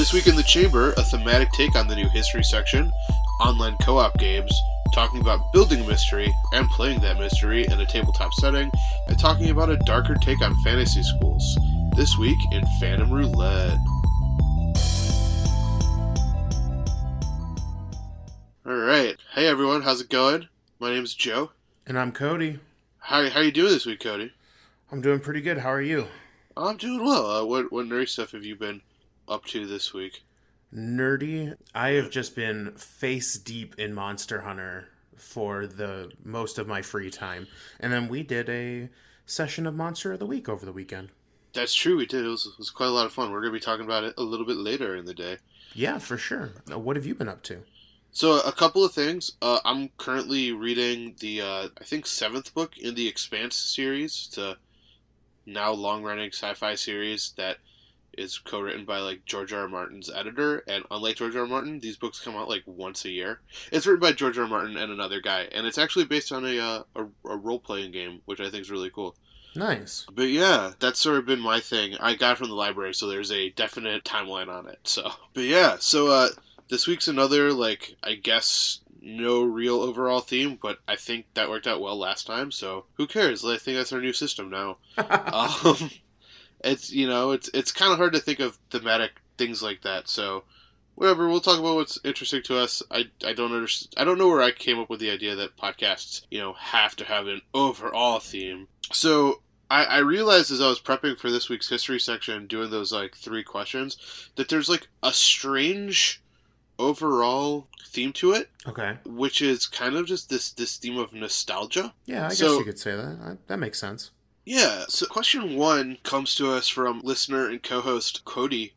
This week in the Chamber, a thematic take on the new history section, online co-op games, talking about building a mystery and playing that mystery in a tabletop setting, and talking about a darker take on fantasy schools. This week in Phantom Roulette. Alright. Hey everyone, how's it going? My name's Joe. And I'm Cody. How you doing this week, Cody? I'm doing pretty good. How are you? I'm doing well. What nerdy stuff have you been up to this week? Nerdy? I have just been face deep in Monster Hunter for the most of my free time. And then we did a session of Monster of the Week over the weekend. That's true, we did. It was quite a lot of fun. We're going to be talking about it a little bit later in the day. Yeah, for sure. What have you been up to? So, a couple of things. I'm currently reading the, I think, 7th book in the Expanse series. It's a now long-running sci-fi series that is co-written by, like, George R. R. Martin's editor. And unlike George R. R. Martin, these books come out, like, once a year. It's written by George R. R. Martin and another guy. And it's actually based on a role-playing game, which I think is really cool. Nice. But yeah, that's sort of been my thing. I got it from the library, so there's a definite timeline on it. But yeah, this week's another, like, I guess, no real overall theme, but I think that worked out well last time, so who cares? I think that's our new system now. It's kind of hard to think of thematic things like that, so whatever, we'll talk about what's interesting to us. I don't know where I came up with the idea that podcasts, have to have an overall theme. So I realized as I was prepping for this week's history section, doing those, like, 3 questions, that there's, like, a strange overall theme to it. Okay. Which is kind of just this theme of nostalgia. Yeah, I guess you could say that. That makes sense. Yeah, so question 1 comes to us from listener and co-host Cody,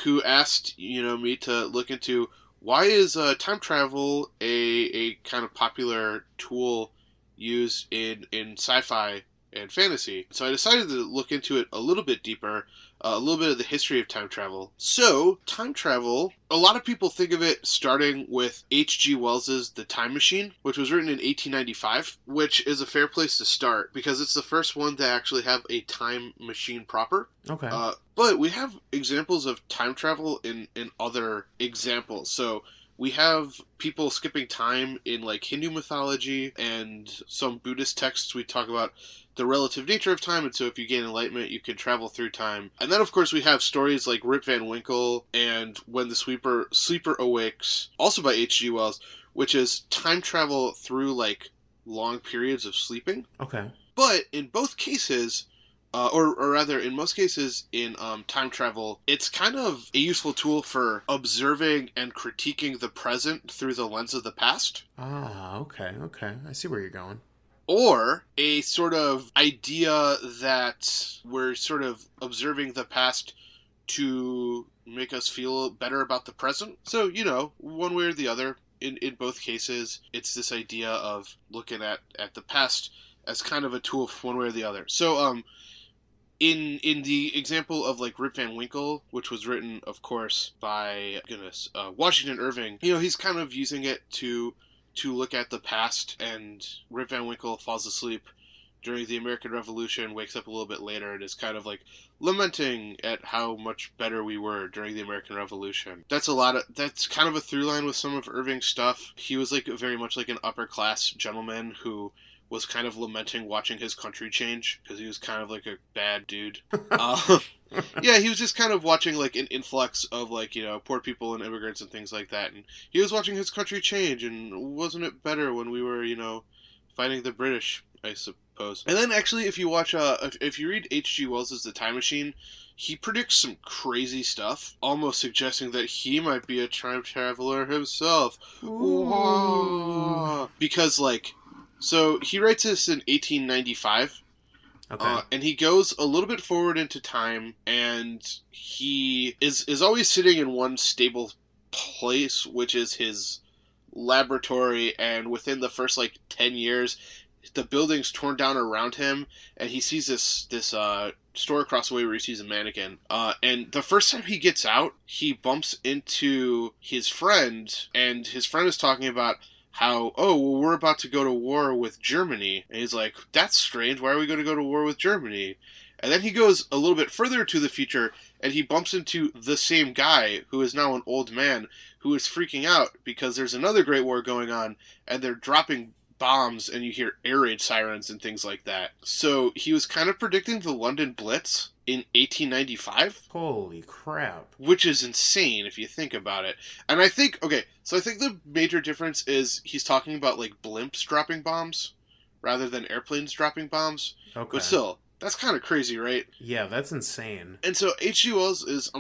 who asked, me to look into why is time travel a kind of popular tool used in sci-fi and fantasy. So I decided to look into it a little bit deeper, a little bit of the history of time travel. So, time travel, a lot of people think of it starting with H.G. Wells's The Time Machine, which was written in 1895, which is a fair place to start, because it's the first one to actually have a time machine proper. Okay. But we have examples of time travel in other examples. So, we have people skipping time in, like, Hindu mythology and some Buddhist texts. We talk about the relative nature of time, and so if you gain enlightenment, you can travel through time. And then, of course, we have stories like Rip Van Winkle and When the Sleeper Awakes, also by H.G. Wells, which is time travel through, like, long periods of sleeping. Okay. But in both cases, or rather, in most cases in time travel, it's kind of a useful tool for observing and critiquing the present through the lens of the past. Ah, okay. I see where you're going. Or a sort of idea that we're sort of observing the past to make us feel better about the present. So, one way or the other, in both cases, it's this idea of looking at the past as kind of a tool for one way or the other. So, in the example of, like, Rip Van Winkle, which was written, of course, by, Washington Irving, he's kind of using it to look at the past, and Rip Van Winkle falls asleep during the American Revolution, wakes up a little bit later, and is kind of, like, lamenting at how much better we were during the American Revolution. That's kind of a through line with some of Irving's stuff. He was, like, very much like an upper class gentleman who was kind of lamenting watching his country change, because he was kind of like a bad dude. Yeah, he was just kind of watching, like, an influx of, like, poor people and immigrants and things like that, and he was watching his country change, and wasn't it better when we were, fighting the British, I suppose. And then, actually, if you watch, if you read H.G. Wells's The Time Machine, he predicts some crazy stuff, almost suggesting that he might be a time traveler himself. Ooh. Because, like, so he writes this in 1895. Okay. And he goes a little bit forward into time, and he is always sitting in one stable place, which is his laboratory, and within the first, like, 10 years, the building's torn down around him, and he sees this store across the way where he sees a mannequin. And the first time he gets out, he bumps into his friend, and his friend is talking about how, we're about to go to war with Germany. And he's like, that's strange, why are we going to go to war with Germany? And then he goes a little bit further to the future, and he bumps into the same guy, who is now an old man, who is freaking out because there's another Great War going on, and they're dropping bombs, and you hear air raid sirens and things like that. So he was kind of predicting the London Blitz in 1895. Holy crap. Which is insane if you think about it. And I think, okay, so I think the major difference is he's talking about, like, blimps dropping bombs rather than airplanes dropping bombs. Okay. But still, that's kind of crazy, right? Yeah, that's insane. And so H.G. Wells is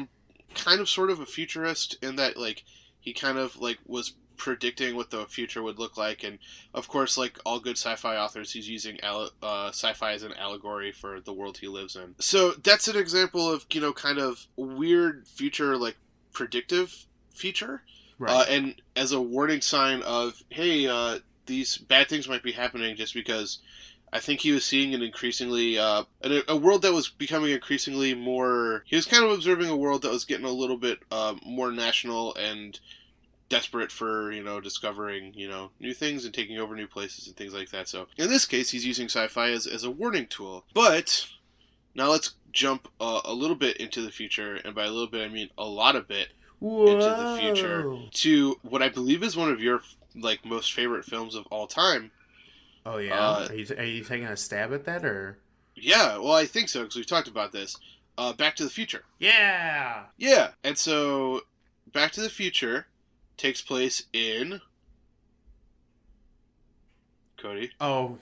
kind of sort of a futurist in that, like, he kind of, like, was predicting what the future would look like, and of course, like all good sci-fi authors, he's using sci-fi as an allegory for the world he lives in. So that's an example of, you know, kind of weird future, like predictive feature, right. And as a warning sign of, hey, these bad things might be happening, just because I think he was seeing an increasingly a world that was becoming increasingly more. He was kind of observing a world that was getting a little bit more national and desperate for, you know, discovering, you know, new things and taking over new places and things like that. So in this case, he's using sci-fi as a warning tool. But now let's jump a little bit into the future, and by a little bit I mean a lot of bit. Whoa. Into the future, to what I believe is one of your, like, most favorite films of all time. Oh yeah, are you taking a stab at that, or? Yeah, well, I think so, because we've talked about this. Back to the Future. Yeah. And so Back to the Future takes place in... Cody? Oh,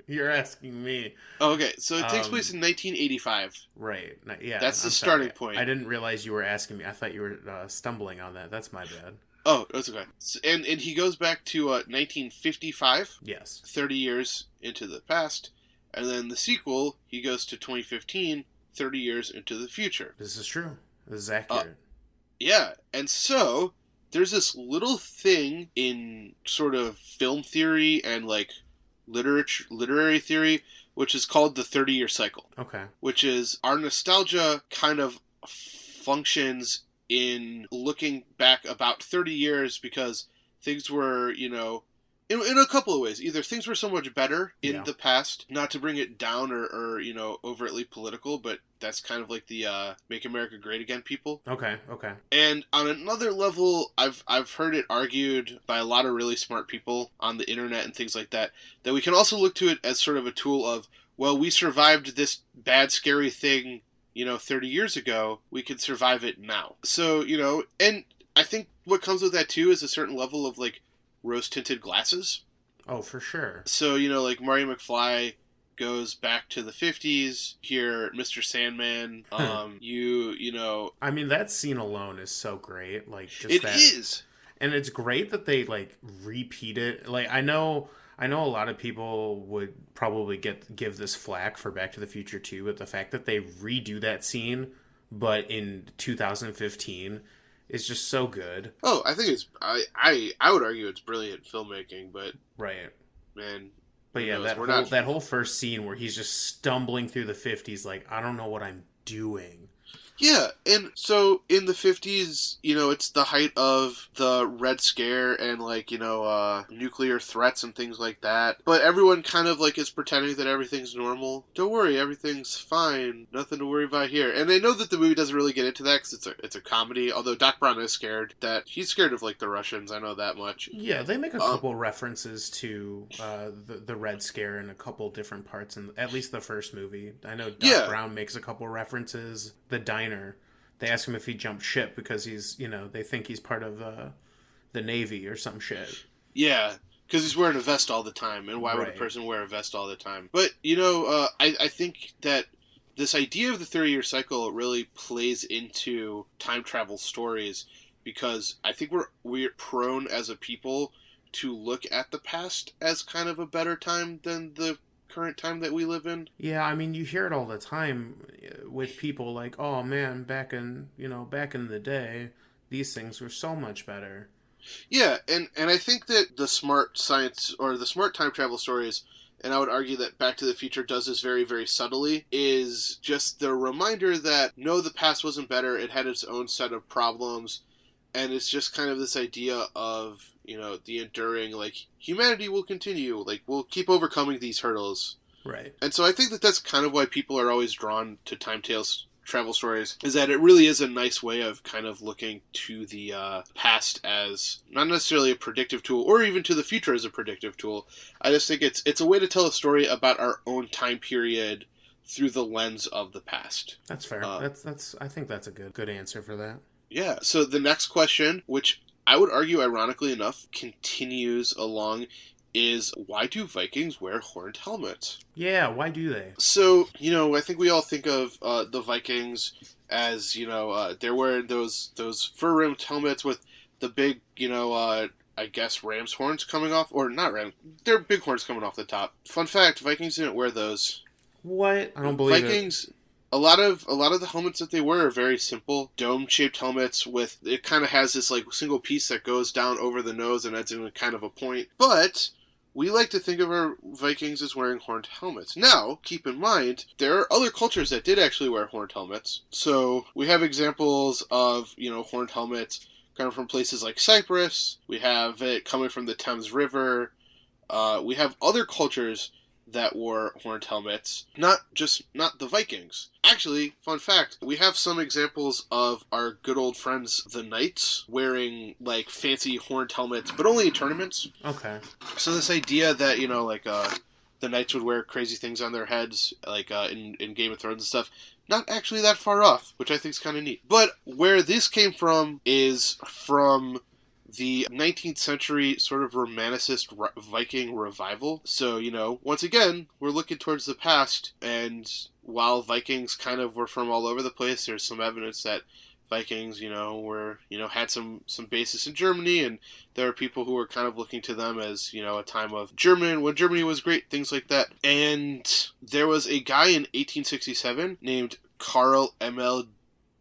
you're asking me. Oh, okay, so it takes place in 1985. Right, yeah. That's the starting point. I didn't realize you were asking me. I thought you were stumbling on that. That's my bad. Oh, that's okay. And he goes back to 1955. Yes. 30 years into the past. And then the sequel, he goes to 2015, 30 years into the future. This is true. This is accurate. Yeah, and so there's this little thing in sort of film theory and, like, literary theory, which is called the 30-year cycle. Okay. Which is our nostalgia kind of functions in looking back about 30 years because things were, you know, in a couple of ways. Either things were so much better in the past, not to bring it down or, you know, overtly political, but that's kind of like the Make America Great Again people. Okay. And on another level, I've heard it argued by a lot of really smart people on the internet and things like that, that we can also look to it as sort of a tool of, well, we survived this bad, scary thing, you know, 30 years ago, we can survive it now. So, you know, and I think what comes with that too is a certain level of, like, rose-tinted glasses. Oh, for sure. So, you know, like, Marty McFly goes back to the 50s. Here, Mr. Sandman, you know... I mean, that scene alone is so great. Like, just it that... is! And it's great that they, like, repeat it. Like, I know a lot of people would probably give this flack for Back to the Future 2, but the fact that they redo that scene, but in 2015... is just so good. Oh, I think it's... I would argue it's brilliant filmmaking, but... Right. Man... But yeah, that whole first scene where he's just stumbling through the 50s like, I don't know what I'm doing. Yeah, and so in the 50s, you know, it's the height of the Red Scare and, like, you know, nuclear threats and things like that. But everyone kind of, like, is pretending that everything's normal. Don't worry, everything's fine. Nothing to worry about here. And I know that the movie doesn't really get into that because it's a comedy, although Doc Brown is scared. He's scared of, like, the Russians, I know that much. Yeah, they make a couple references to the Red Scare in a couple different parts, in at least the first movie. I know Doc Brown makes a couple references. The diner. They ask him if he jumped ship because he's, you know, they think he's part of the Navy or some shit. Yeah, because he's wearing a vest all the time, and why would a person wear a vest all the time? But, you know, I think that this idea of the 30-year cycle really plays into time travel stories because I think we're prone as a people to look at the past as kind of a better time than the current time that we live in. Yeah, I mean, you hear it all the time with people like, oh man, back in the day, these things were so much better. Yeah, and I think that the smart science or the smart time travel stories, and I would argue that Back to the Future does this very, very subtly, is just the reminder that no, the past wasn't better, it had its own set of problems, and it's just kind of this idea of, you know, the enduring, like, humanity will continue, like, we'll keep overcoming these hurdles. Right. And so I think that that's kind of why people are always drawn to Time Tales travel stories, is that it really is a nice way of kind of looking to the past as not necessarily a predictive tool, or even to the future as a predictive tool. I just think it's a way to tell a story about our own time period through the lens of the past. That's fair. That's I think that's a good answer for that. Yeah. So the next question, which I would argue, ironically enough, continues along, is why do Vikings wear horned helmets? Yeah, why do they? So, I think we all think of the Vikings as, they're wearing those fur-rimmed helmets with the big, I guess ram's horns coming off, or not ram, they're big horns coming off the top. Fun fact, Vikings didn't wear those. What? I don't believe Vikings, a lot of the helmets that they wear are very simple, dome-shaped helmets with, it kind of has this like single piece that goes down over the nose and ends in kind of a point. But we like to think of our Vikings as wearing horned helmets. Now, keep in mind, there are other cultures that did actually wear horned helmets. So we have examples of, horned helmets coming from places like Cyprus. We have it coming from the Thames River. We have other cultures that wore horned helmets, not the Vikings. Actually, fun fact, we have some examples of our good old friends, the Knights, wearing, like, fancy horned helmets, but only in tournaments. Okay. So this idea that, the Knights would wear crazy things on their heads, like, in Game of Thrones and stuff, not actually that far off, which I think is kind of neat. But where this came from is from the 19th century sort of Romanticist Viking revival. So, once again, we're looking towards the past, and while Vikings kind of were from all over the place, there's some evidence that Vikings, were, had some basis in Germany, and there are people who were kind of looking to them as, a time of when Germany was great, things like that. And there was a guy in 1867 named Karl Emil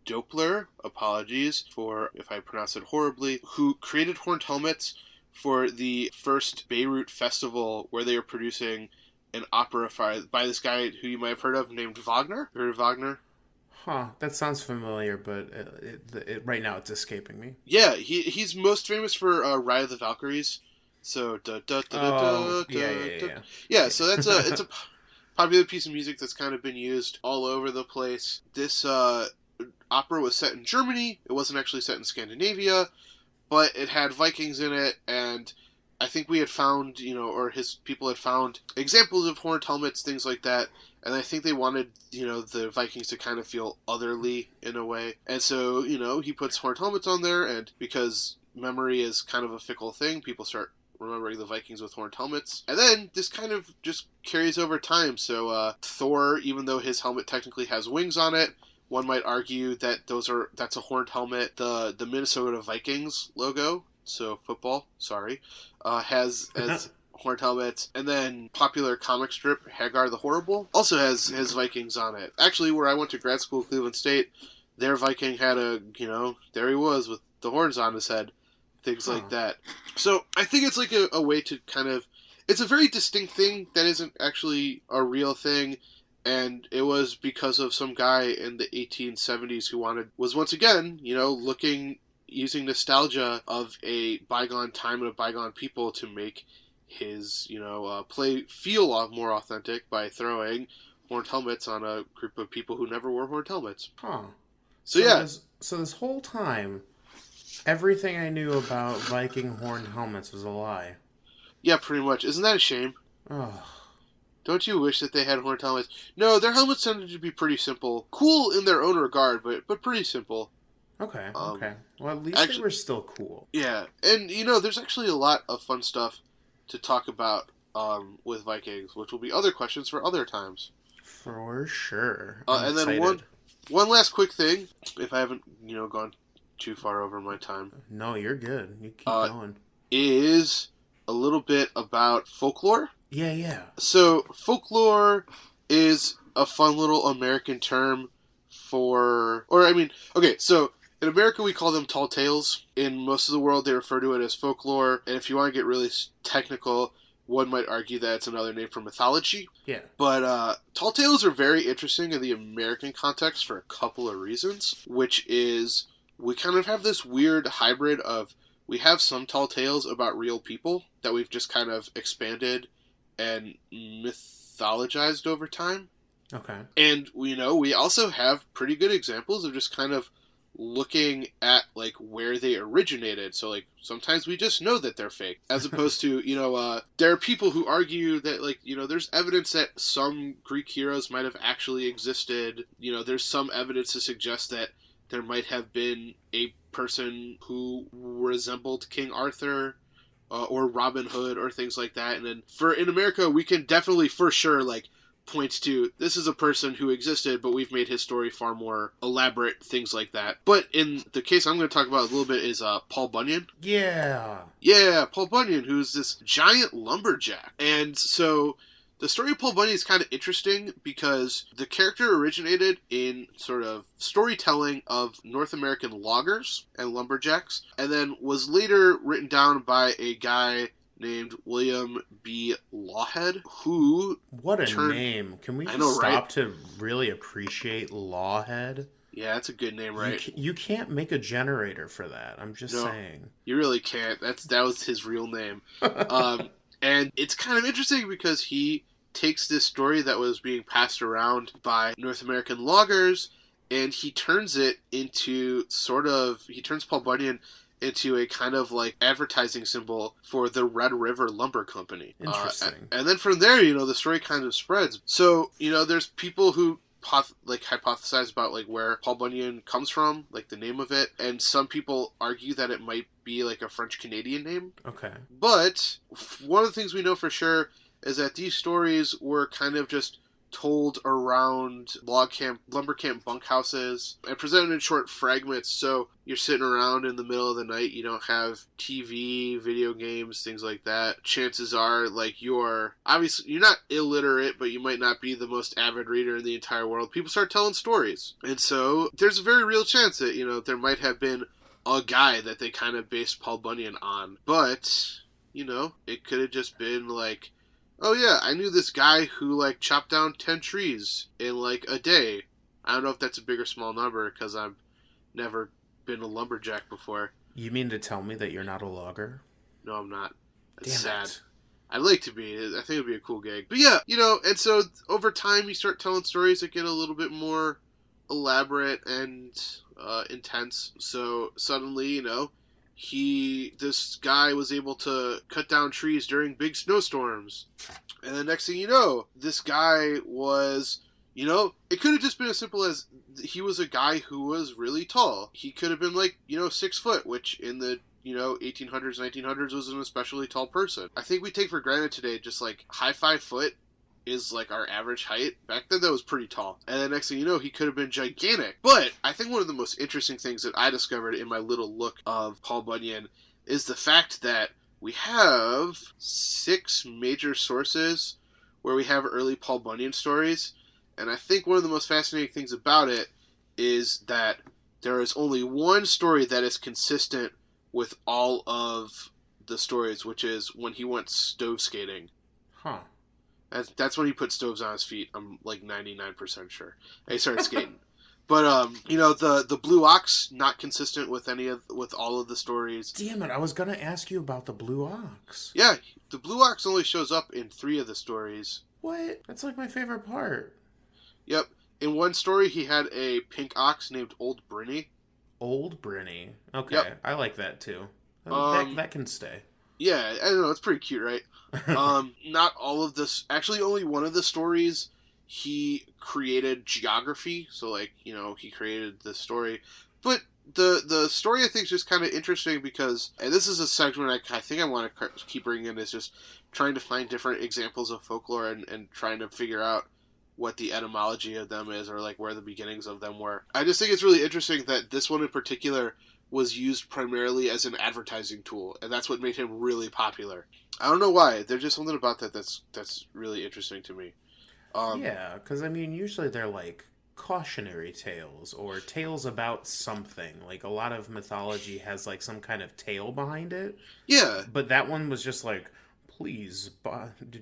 Doppler, apologies for if I pronounce it horribly, who created horned helmets for the first Beirut festival, where they were producing an opera by this guy who you might have heard of named Wagner. Heard of Wagner? Huh, that sounds familiar, but right now it's escaping me. Yeah, he's most famous for Ride of the Valkyries. So yeah. So it's a popular piece of music that's kind of been used all over the place. This opera was set in Germany. It wasn't actually set in Scandinavia, but it had Vikings in it, and I think we had found, or his people had found examples of horned helmets, things like that, and I think they wanted, the Vikings to kind of feel otherly in a way. And so, he puts horned helmets on there, and because memory is kind of a fickle thing, people start remembering the Vikings with horned helmets. And then this kind of just carries over time. So Thor, even though his helmet technically has wings on it, one might argue that that's a horned helmet. The Minnesota Vikings logo, so football, has horned helmets. And then popular comic strip Hagar the Horrible also has Vikings on it. Actually, where I went to grad school, Cleveland State, their Viking had there he was with the horns on his head, things like that. So I think it's like a way to kind of, it's a very distinct thing that isn't actually a real thing. And it was because of some guy in the 1870s who was once again, using nostalgia of a bygone time and a bygone people to make his, play feel a lot more authentic by throwing horned helmets on a group of people who never wore horned helmets. Huh. So yeah. So this whole time, everything I knew about Viking horned helmets was a lie. Yeah, pretty much. Isn't that a shame? Oh. Don't you wish that they had horned helmets? No, their helmets tended to be pretty simple. Cool in their own regard, but pretty simple. Okay. Well, at least they were still cool. Yeah, and there's actually a lot of fun stuff to talk about with Vikings, which will be other questions for other times. For sure. And then one last quick thing, if I haven't gone too far over my time. No, you're good. You keep going. Is a little bit about folklore. Yeah. So, folklore is a fun little American term so in America we call them tall tales. In most of the world they refer to it as folklore, and if you want to get really technical, one might argue that it's another name for mythology. Yeah. But tall tales are very interesting in the American context for a couple of reasons, which is we kind of have this weird hybrid of, we have some tall tales about real people that we've just kind of expanded and mythologized over time. Okay. And, we also have pretty good examples of just kind of looking at, like, where they originated. So, like, sometimes we just know that they're fake. As opposed to, there are people who argue that, like, there's evidence that some Greek heroes might have actually existed. There's some evidence to suggest that there might have been a person who resembled King Arthur. Or Robin Hood or things like that. And then in America, we can definitely for sure, like, points to this is a person who existed, but we've made his story far more elaborate, things like that. But in the case I'm going to talk about a little bit is Paul Bunyan. Yeah, Paul Bunyan, who's this giant lumberjack. And so the story of Paul Bunyan is kind of interesting because the character originated in sort of storytelling of North American loggers and lumberjacks, and then was later written down by a guy named William B. Lawhead, who... What a name. Can we just stop to really appreciate Lawhead? Yeah, that's a good name, right? You can't make a generator for that. I'm just saying. You really can't. That was his real name. And it's kind of interesting because he takes this story that was being passed around by North American loggers, and he turns it into he turns Paul Bunyan into a kind of like advertising symbol for the Red River Lumber Company. Interesting. And then from there, the story kind of spreads. So, there's people who hypothesize about like where Paul Bunyan comes from, like the name of it, and some people argue that it might be like a French-Canadian name. Okay. But one of the things we know for sure is that these stories were kind of just told around lumber camp bunkhouses and presented in short fragments. So you're sitting around in the middle of the night, you don't have TV, video games, things like that. Chances are, like, you're not illiterate, but you might not be the most avid reader in the entire world. People start telling stories. And so there's a very real chance that, there might have been a guy that they kind of based Paul Bunyan on. But, it could have just been like, oh yeah, I knew this guy who, like, chopped down 10 trees in, like, a day. I don't know if that's a big or small number, because I've never been a lumberjack before. You mean to tell me that you're not a logger? No, I'm not. That's Damn sad. It. I'd like to be. I think it'd be a cool gig. But yeah, and so over time you start telling stories that get a little bit more elaborate and intense. So suddenly, this guy was able to cut down trees during big snowstorms. And the next thing you know, this guy was, it could have just been as simple as he was a guy who was really tall. He could have been like, 6 foot, which in the, 1800s, 1900s was an especially tall person. I think we take for granted today just like high 5 foot is like our average height. Back then that was pretty tall. And the next thing you know, he could have been gigantic. But I think one of the most interesting things that I discovered in my little look of Paul Bunyan is the fact that we have 6 major sources where we have early Paul Bunyan stories. And I think one of the most fascinating things about it is that there is only one story that is consistent with all of the stories, which is when he went stove skating. Huh. That's when he put stoves on his feet. I'm like 99% sure. And he started skating. But the blue ox not consistent with with all of the stories. Damn it! I was gonna ask you about the blue ox. Yeah, the blue ox only shows up in 3 of the stories. What? That's like my favorite part. Yep. In one story, he had a pink ox named Old Brinny. Old Brinny. Okay, yep. I like that too. That can stay. Yeah, I don't know. It's pretty cute, right? Not all of this. Actually, only one of the stories he created geography. So, like, he created the story. But the story I think is just kind of interesting because, and this is a segment I think I want to keep bringing in, is just trying to find different examples of folklore and trying to figure out what the etymology of them is, or like where the beginnings of them were. I just think it's really interesting that this one in particular was used primarily as an advertising tool, and that's what made him really popular. I don't know why. There's just something about that that's really interesting to me. Yeah, because usually they're like cautionary tales or tales about something. Like a lot of mythology has like some kind of tale behind it. Yeah. But that one was just like, please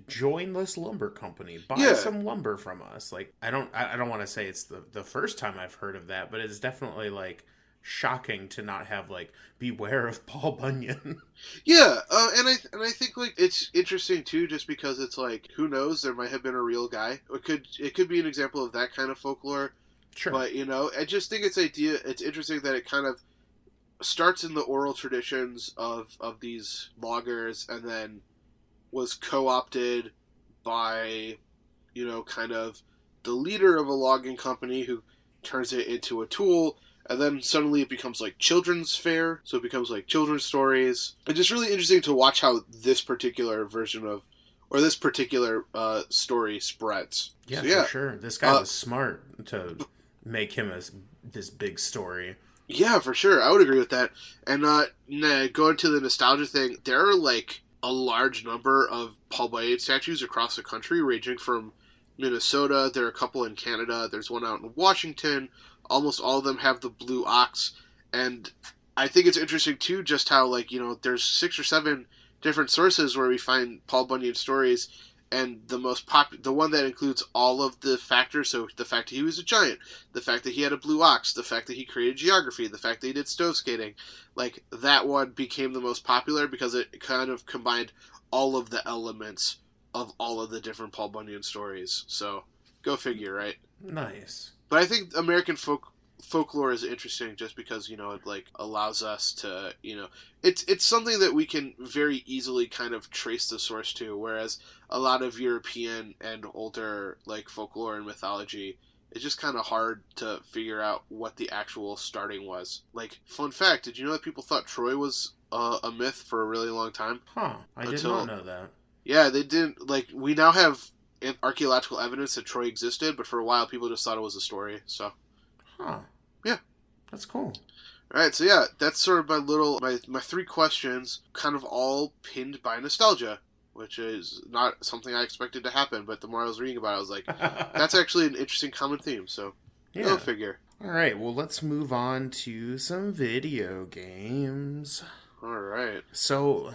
join this lumber company. Buy some lumber from us. Like I don't want to say it's the first time I've heard of that, but it's definitely like shocking to not have like beware of Paul Bunyan. Yeah, and I think like it's interesting too, just because it's like who knows, there might have been a real guy. It could be an example of that kind of folklore. Sure. But I just think it's interesting that it kind of starts in the oral traditions of these loggers, and then was co-opted by kind of the leader of a logging company who turns it into a tool, and then suddenly it becomes like children's fare, so it becomes like children's stories. It's just really interesting to watch how this particular version of, or this particular story spreads. Yeah, so, for sure. This guy was smart to make him this big story. Yeah, for sure. I would agree with that. And going to the nostalgia thing, there are like a large number of Paul Bunyan statues across the country, ranging from Minnesota. There are a couple in Canada. There's one out in Washington. Almost all of them have the blue ox. And I think it's interesting, too, just how, like, there's 6 or 7 different sources where we find Paul Bunyan stories. And the one that includes all of the factors, so the fact that he was a giant, the fact that he had a blue ox, the fact that he created geography, the fact that he did stove skating, like, that one became the most popular because it kind of combined all of the elements of all of the different Paul Bunyan stories. So, go figure, right? Nice. But I think American folklore is interesting just because, it like allows us to, it's something that we can very easily kind of trace the source to, whereas a lot of European and older like folklore and mythology, it's just kind of hard to figure out what the actual starting was. Like, fun fact, did you know that people thought Troy was a myth for a really long time? Huh, I did not know that. Yeah, they didn't, like, we now have archaeological evidence that Troy existed, but for a while people just thought it was a story, so. Huh. Yeah. That's cool. Alright, so yeah, that's sort of my 3 questions, kind of all pinned by nostalgia, which is not something I expected to happen, but the more I was reading about it, I was like, that's actually an interesting common theme, so go figure. Alright, well, let's move on to some video games. Alright. So,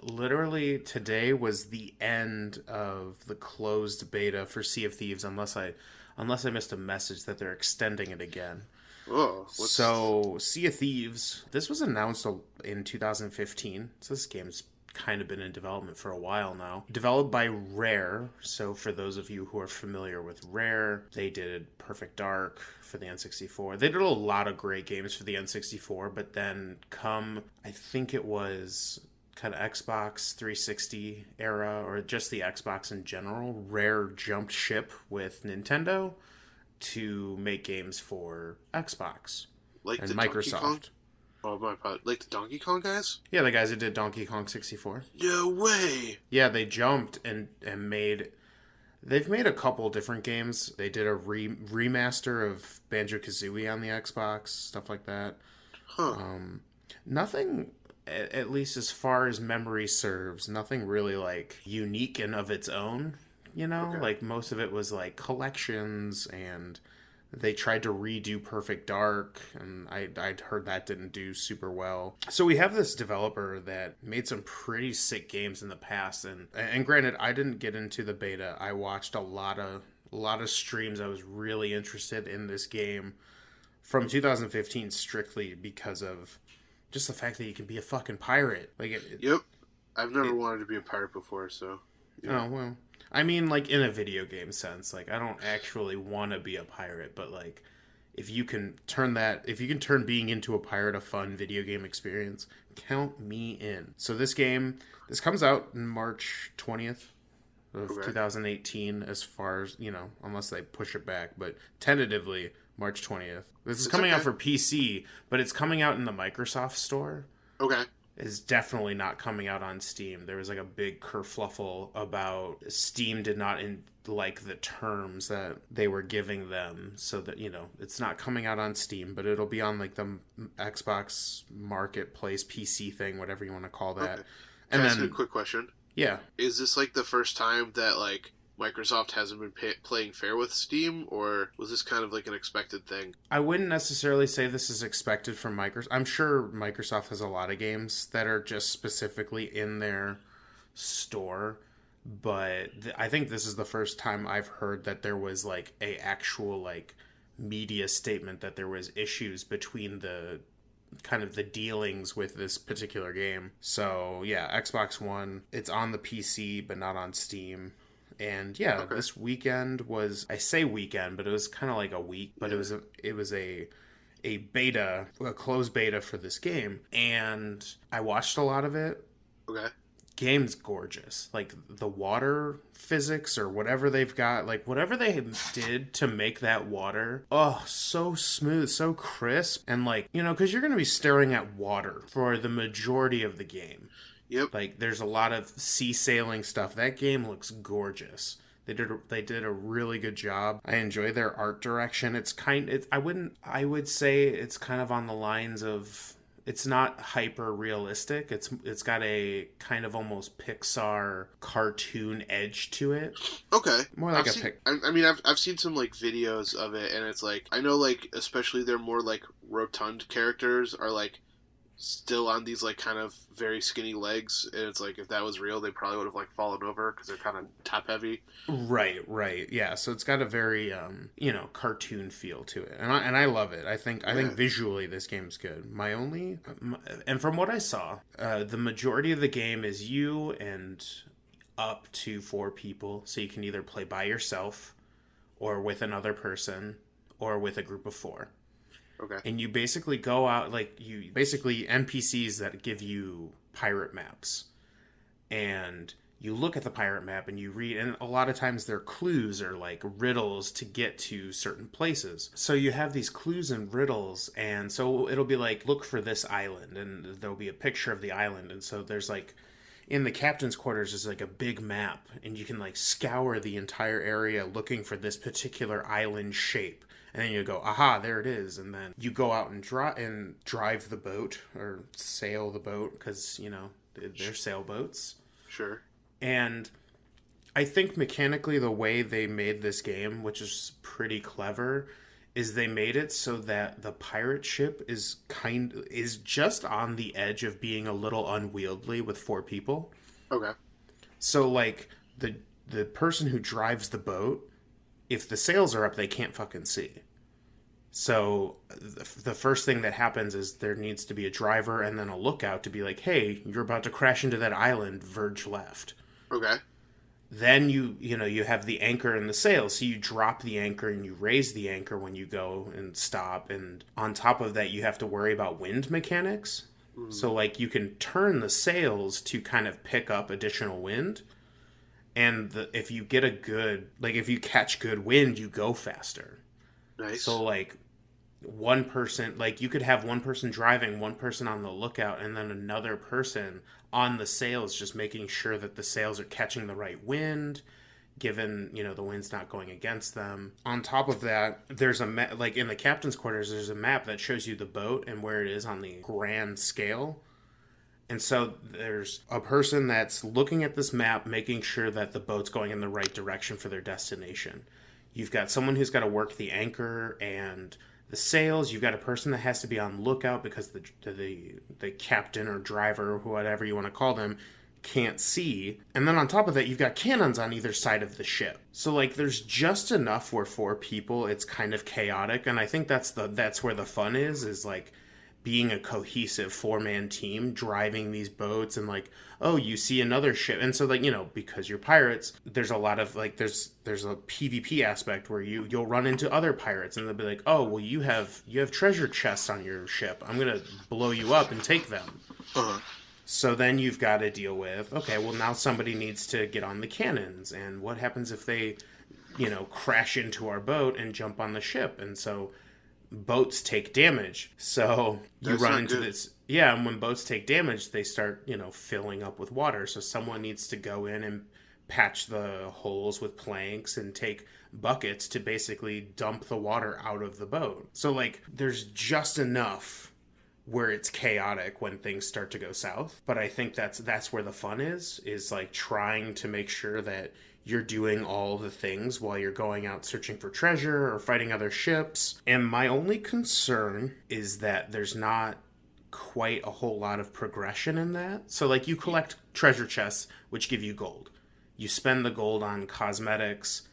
literally, today was the end of the closed beta for Sea of Thieves, unless I missed a message that they're extending it again. Oh, so, Sea of Thieves, this was announced in 2015, so this game's kind of been in development for a while now. Developed by Rare, so for those of you who are familiar with Rare, they did Perfect Dark for the N64. They did a lot of great games for the N64, but then I think it was kind of Xbox 360 era, or just the Xbox in general, Rare jumped ship with Nintendo to make games for Xbox like and the Microsoft. Oh, my god. Like the Donkey Kong guys? Yeah, the guys that did Donkey Kong 64. No way! Yeah, they jumped and made... They've made a couple different games. They did a remaster of Banjo-Kazooie on the Xbox, stuff like that. Huh. Nothing, at least as far as memory serves, nothing really, like, unique and of its own, Okay. Like, most of it was, like, collections, and they tried to redo Perfect Dark, and I'd heard that didn't do super well. So we have this developer that made some pretty sick games in the past, and granted, I didn't get into the beta. I watched a lot of streams. I was really interested in this game from 2015 strictly because of just the fact that you can be a fucking pirate. Like, yep. I've never wanted to be a pirate before, so. Yeah. Oh, well. I mean, like, in a video game sense. Like, I don't actually want to be a pirate, but, like, if you can turn being into a pirate a fun video game experience, count me in. So this comes out in March 20th of 2018, as far as, unless they push it back, but tentatively March 20th. This is coming out for PC, but it's coming out in the Microsoft Store. Okay. Is definitely not coming out on Steam. There was like a big kerfluffle about Steam did not like the terms that they were giving them, so that it's not coming out on Steam, but it'll be on like the Xbox Marketplace PC thing, whatever you want to call that. Okay. Can I ask you a quick question? Yeah. Is this like the first time that like Microsoft hasn't been playing fair with Steam, or was this kind of like an expected thing? I wouldn't necessarily say this is expected from Microsoft. I'm sure Microsoft has a lot of games that are just specifically in their store, but I think this is the first time I've heard that there was like a actual like media statement that there was issues between the kind of the dealings with this particular game. So yeah, Xbox One, it's on the PC but not on Steam. And yeah, Okay. this weekend was, I say weekend, but it was kind of like a week, but Yeah. it was a beta, a closed beta for this game, and I watched a lot of it. Okay. Game's gorgeous. Like the water physics or whatever they've got, like whatever they did to make that water, oh, so smooth, so crisp, and like, you know, because you're going to be staring at water for the majority of the game. Yep. Like there's a lot of sea sailing stuff. That game looks gorgeous. They did a really good job. I enjoy their art direction. I would say it's kind of on the lines of, it's not hyper realistic. It's got a kind of almost Pixar cartoon edge to it. Okay. More like I've seen some like videos of it, and it's like, I know like especially their more like rotund characters are like still on these like kind of very skinny legs, and it's like if that was real they probably would have like fallen over because they're kind of top heavy. Right, yeah. So it's got a very you know, cartoon feel to it, and I love it. I think visually this game's good. And from what I saw, the majority of the game is you and up to 4 people, so you can either play by yourself or with another person or with a group of 4. Okay. And you basically go out, like, you basically NPCs that give you pirate maps. And you look at the pirate map and you read, and a lot of times they're clues or like riddles to get to certain places. So you have these clues and riddles, and so it'll be like, look for this island, and there'll be a picture of the island. And so there's like, in the captain's quarters is like a big map, and you can like scour the entire area looking for this particular island shape. And then you go, aha, there it is. And then you go out and drive the boat or sail the boat because, you know, they're sailboats. Sure. And I think mechanically the way they made this game, which is pretty clever, is they made it so that the pirate ship is just on the edge of being a little unwieldy with 4 people. Okay. So like the person who drives the boat, if the sails are up, they can't fucking see. So the first thing that happens is there needs to be a driver and then a lookout to be like, hey, you're about to crash into that island, verge left. Okay. Then you have the anchor and the sails, so you drop the anchor and you raise the anchor when you go and stop. And on top of that, you have to worry about wind mechanics. Mm. So like you can turn the sails to kind of pick up additional wind. And if you get if you catch good wind, you go faster. Nice. So like one person, like you could have one person driving, one person on the lookout, and then another person on the sails just making sure that the sails are catching the right wind, given, you know, the wind's not going against them. On top of that, there's like in the captain's quarters, there's a map that shows you the boat and where it is on the grand scale. And so there's a person that's looking at this map, making sure that the boat's going in the right direction for their destination. You've got someone who's got to work the anchor and the sails. You've got a person that has to be on lookout because the captain or driver, or whatever you want to call them, can't see. And then on top of that, you've got cannons on either side of the ship. So like there's just enough where 4 people, it's kind of chaotic. And I think that's where the fun is like being a cohesive 4-man team driving these boats, and like, oh, you see another ship, and so like, you know, because you're pirates, there's a lot of like there's a PvP aspect where you'll run into other pirates, and they'll be like, oh, well, you have treasure chests on your ship, I'm gonna blow you up and take them. Uh-huh. So then you've got to deal with, okay, well, now somebody needs to get on the cannons, and what happens if they, you know, crash into our boat and jump on the ship? And so boats take damage. So you run into this. Yeah, and when boats take damage, they start, you know, filling up with water. So someone needs to go in and patch the holes with planks and take buckets to basically dump the water out of the boat. So like there's just enough where it's chaotic when things start to go south. But I think that's where the fun is like trying to make sure that you're doing all the things while you're going out searching for treasure or fighting other ships. And my only concern is that there's not quite a whole lot of progression in that. So like you collect treasure chests, which give you gold. You spend the gold on cosmetics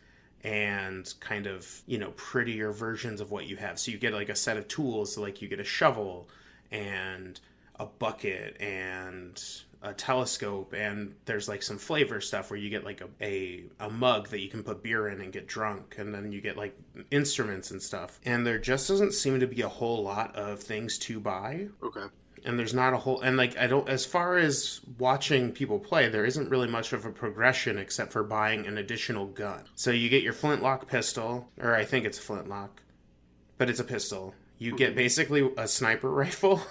and kind of, prettier versions of what you have. So you get like a set of tools, so like you get a shovel and a bucket and a telescope, and there's like some flavor stuff where you get like a mug that you can put beer in and get drunk, and then you get like instruments and stuff. And there just doesn't seem to be a whole lot of things to buy. Okay. And there's not a whole, and like I don't, as far as watching people play, there isn't really much of a progression except for buying an additional gun. So you get your flintlock pistol, or I think it's a flintlock, but it's a pistol. You get basically a sniper rifle.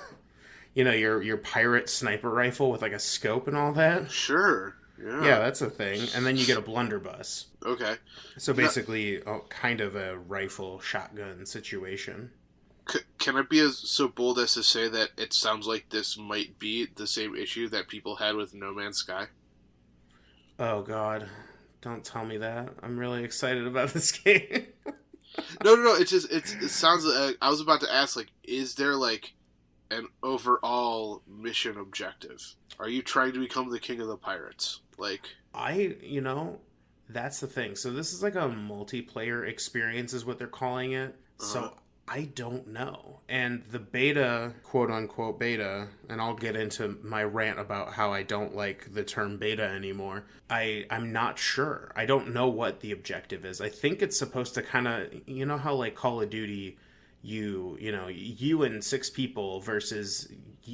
Your pirate sniper rifle with like a scope and all that. Sure. Yeah. Yeah, that's a thing. And then you get a blunderbuss. Okay. So basically, kind of a rifle shotgun situation. Can I be so bold as to say that it sounds like this might be the same issue that people had with No Man's Sky? Oh, God. Don't tell me that. I'm really excited about this game. No. It sounds like, I was about to ask, like, is there, like, an overall mission objective? Are you trying to become the king of the pirates? Like, that's the thing. So this is like a multiplayer experience is what they're calling it. So I don't know. And the beta, quote unquote beta, and I'll get into my rant about how I don't like the term beta anymore. I'm not sure. I don't know what the objective is. I think it's supposed to kind of, how like Call of Duty, you and 6 people versus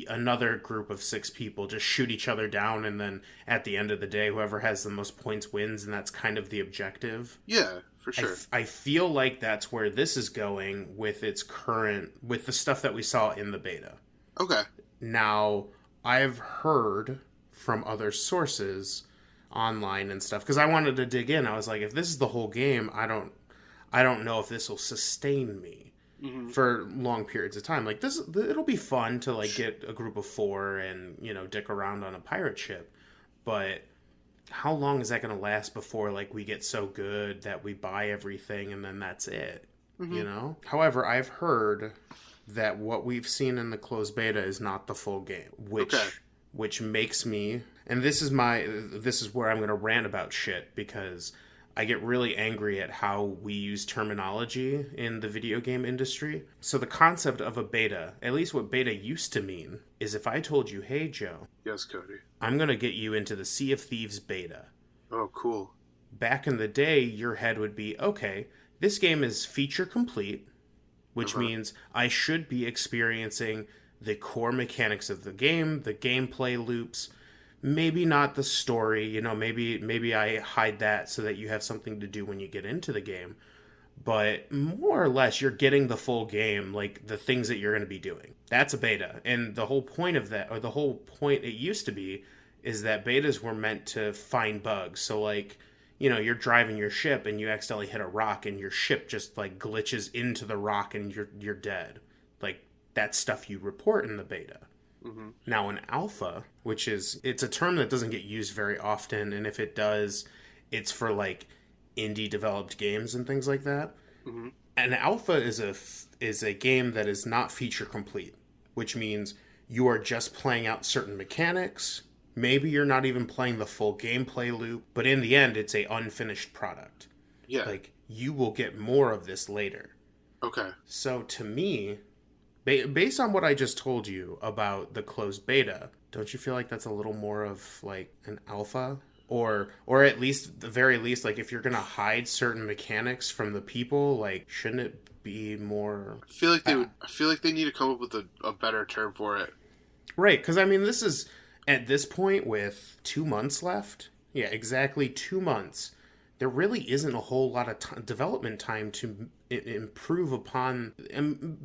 another group of 6 people just shoot each other down, and then at the end of the day, whoever has the most points wins, and that's kind of the objective. Yeah, for sure. I feel like that's where this is going with with the stuff that we saw in the beta. Okay. Now, I've heard from other sources online and stuff, because I wanted to dig in. I was like, if this is the whole game, I don't know if this will sustain me for long periods of time. Like this, it'll be fun to like get a group of 4 and dick around on a pirate ship, but how long is that going to last before like we get so good that we buy everything and then that's it? However, I've heard that what we've seen in the closed beta is not the full game, which makes me, and this is where I'm going to rant about shit, because I get really angry at how we use terminology in the video game industry. So the concept of a beta, at least what beta used to mean, is if I told you, hey, Joe. Yes, Cody. I'm going to get you into the Sea of Thieves beta. Oh, cool. Back in the day, your head would be, okay, this game is feature complete, which means I should be experiencing the core mechanics of the game, the gameplay loops. Maybe not the story, maybe I hide that so that you have something to do when you get into the game. But more or less, you're getting the full game, like the things that you're going to be doing. That's a beta. And the whole point of that, or the whole point it used to be, is that betas were meant to find bugs. So like, you're driving your ship and you accidentally hit a rock and your ship just like glitches into the rock and you're dead. Like, that's stuff you report in the beta. Now in alpha, it's a term that doesn't get used very often, and if it does, it's for like indie developed games and things like that. An alpha is a game that is not feature complete, which means you are just playing out certain mechanics. Maybe you're not even playing the full gameplay loop, but in the end, it's a unfinished product. Yeah. Like, you will get more of this later. Okay. So to me, based on what I just told you about the closed beta, don't you feel like that's a little more of like an alpha? Or at least, the very least, like if you're going to hide certain mechanics from the people, like shouldn't it be more... I feel like they need to come up with a better term for it. Right, because I mean, this is, at this point with 2 months left, yeah, exactly 2 months, there really isn't a whole lot of development time to improve upon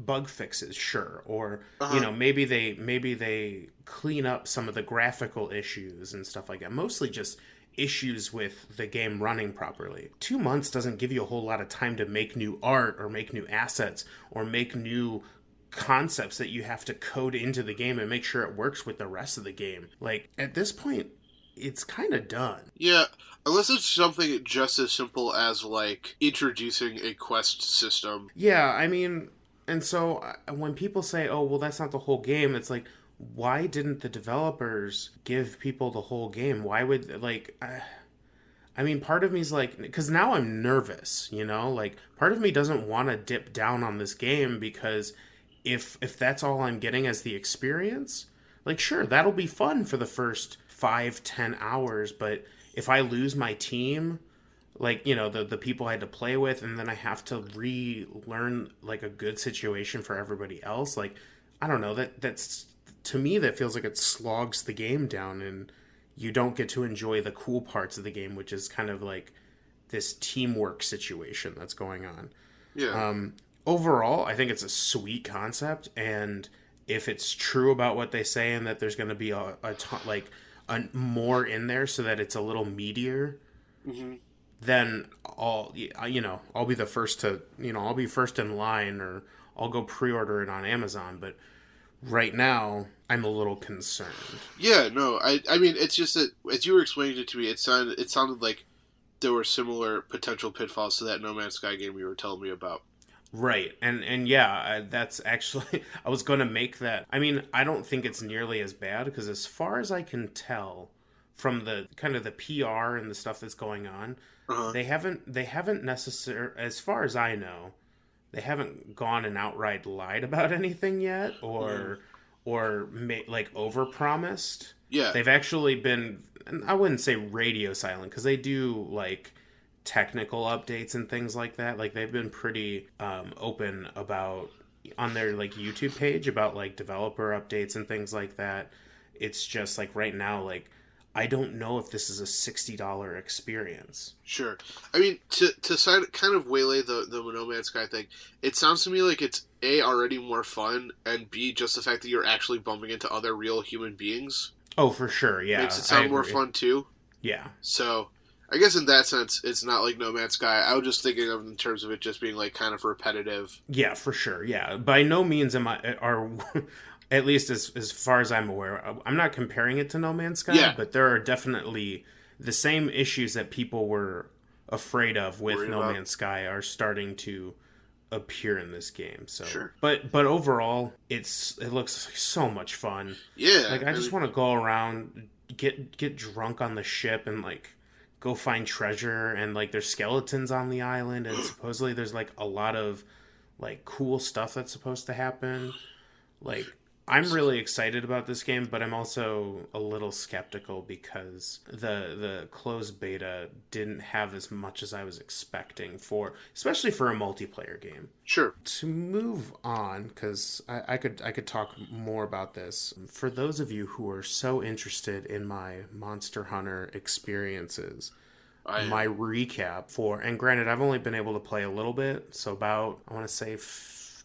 bug fixes, sure, or maybe they clean up some of the graphical issues and stuff like that. Mostly just issues with the game running properly. 2 months doesn't give you a whole lot of time to make new art or make new assets or make new concepts that you have to code into the game and make sure it works with the rest of the game. Like, at this point, it's kind of done. Yeah, unless it's something just as simple as, like, introducing a quest system. Yeah, I mean, and so when people say, oh, well, that's not the whole game, it's like, why didn't the developers give people the whole game? Why would, like, I mean, part of me's like, because now I'm nervous, you know? Like, part of me doesn't want to dip down on this game because if that's all I'm getting as the experience, like, sure, that'll be fun for the first 5-10 hours, but if I lose my team, like, you know, the people I had to play with, and then I have to relearn, like, a good situation for everybody else, like, I don't know, that's, to me, that feels like it slogs the game down, and you don't get to enjoy the cool parts of the game, which is kind of like this teamwork situation that's going on. Yeah. Overall, I think it's a sweet concept, and if it's true about what they say, and that there's going to be a ton, like more in there, so that it's a little meatier, Mm-hmm. then I'll be the first to, I'll be first in line, or I'll go pre-order it on Amazon. But right now, I'm a little concerned. Yeah, no, I mean, it's just that as you were explaining it to me, it sounded like there were similar potential pitfalls to that No Man's Sky game you were telling me about. Right, and yeah, that's actually I was going to make that. I mean, I don't think it's nearly as bad because, as far as I can tell, from the kind of the PR and the stuff that's going on, Uh-huh. they haven't necessarily, as far as I know, they haven't gone and outright lied about anything yet, like overpromised. Yeah, They've actually been, and I wouldn't say radio silent, because they do like technical updates and things like that. Like, they've been pretty open about, on their like YouTube page, about like developer updates and things like that. It's just like right now, like, I don't know if this is a $60 experience. sure. I mean, to kind of waylay the No Man's Sky thing, it sounds to me like it's A, already more fun, and B, just the fact that you're actually bumping into other real human beings Oh, for sure, yeah. makes it sound more fun too. Yeah. So, I guess in that sense, it's not like No Man's Sky. I was just thinking of it in terms of it just being like kind of repetitive. Yeah, for sure. Yeah. By no means are at least as far as I'm aware, I'm not comparing it to No Man's Sky, Yeah. but there are definitely the same issues that people were afraid of with Worried No about. Man's Sky are starting to appear in this game. So, Sure. but overall, it looks like so much fun. Yeah. Like, I just want to go around, get drunk on the ship, and like go find treasure, and like there's skeletons on the island, and supposedly there's like a lot of like cool stuff that's supposed to happen. Like, I'm really excited about this game, but I'm also a little skeptical because the closed beta didn't have as much as I was expecting, especially for a multiplayer game. Sure. To move on, because I could talk more about this. For those of you who are so interested in my Monster Hunter experiences, my recap and granted, I've only been able to play a little bit, so about, I want to say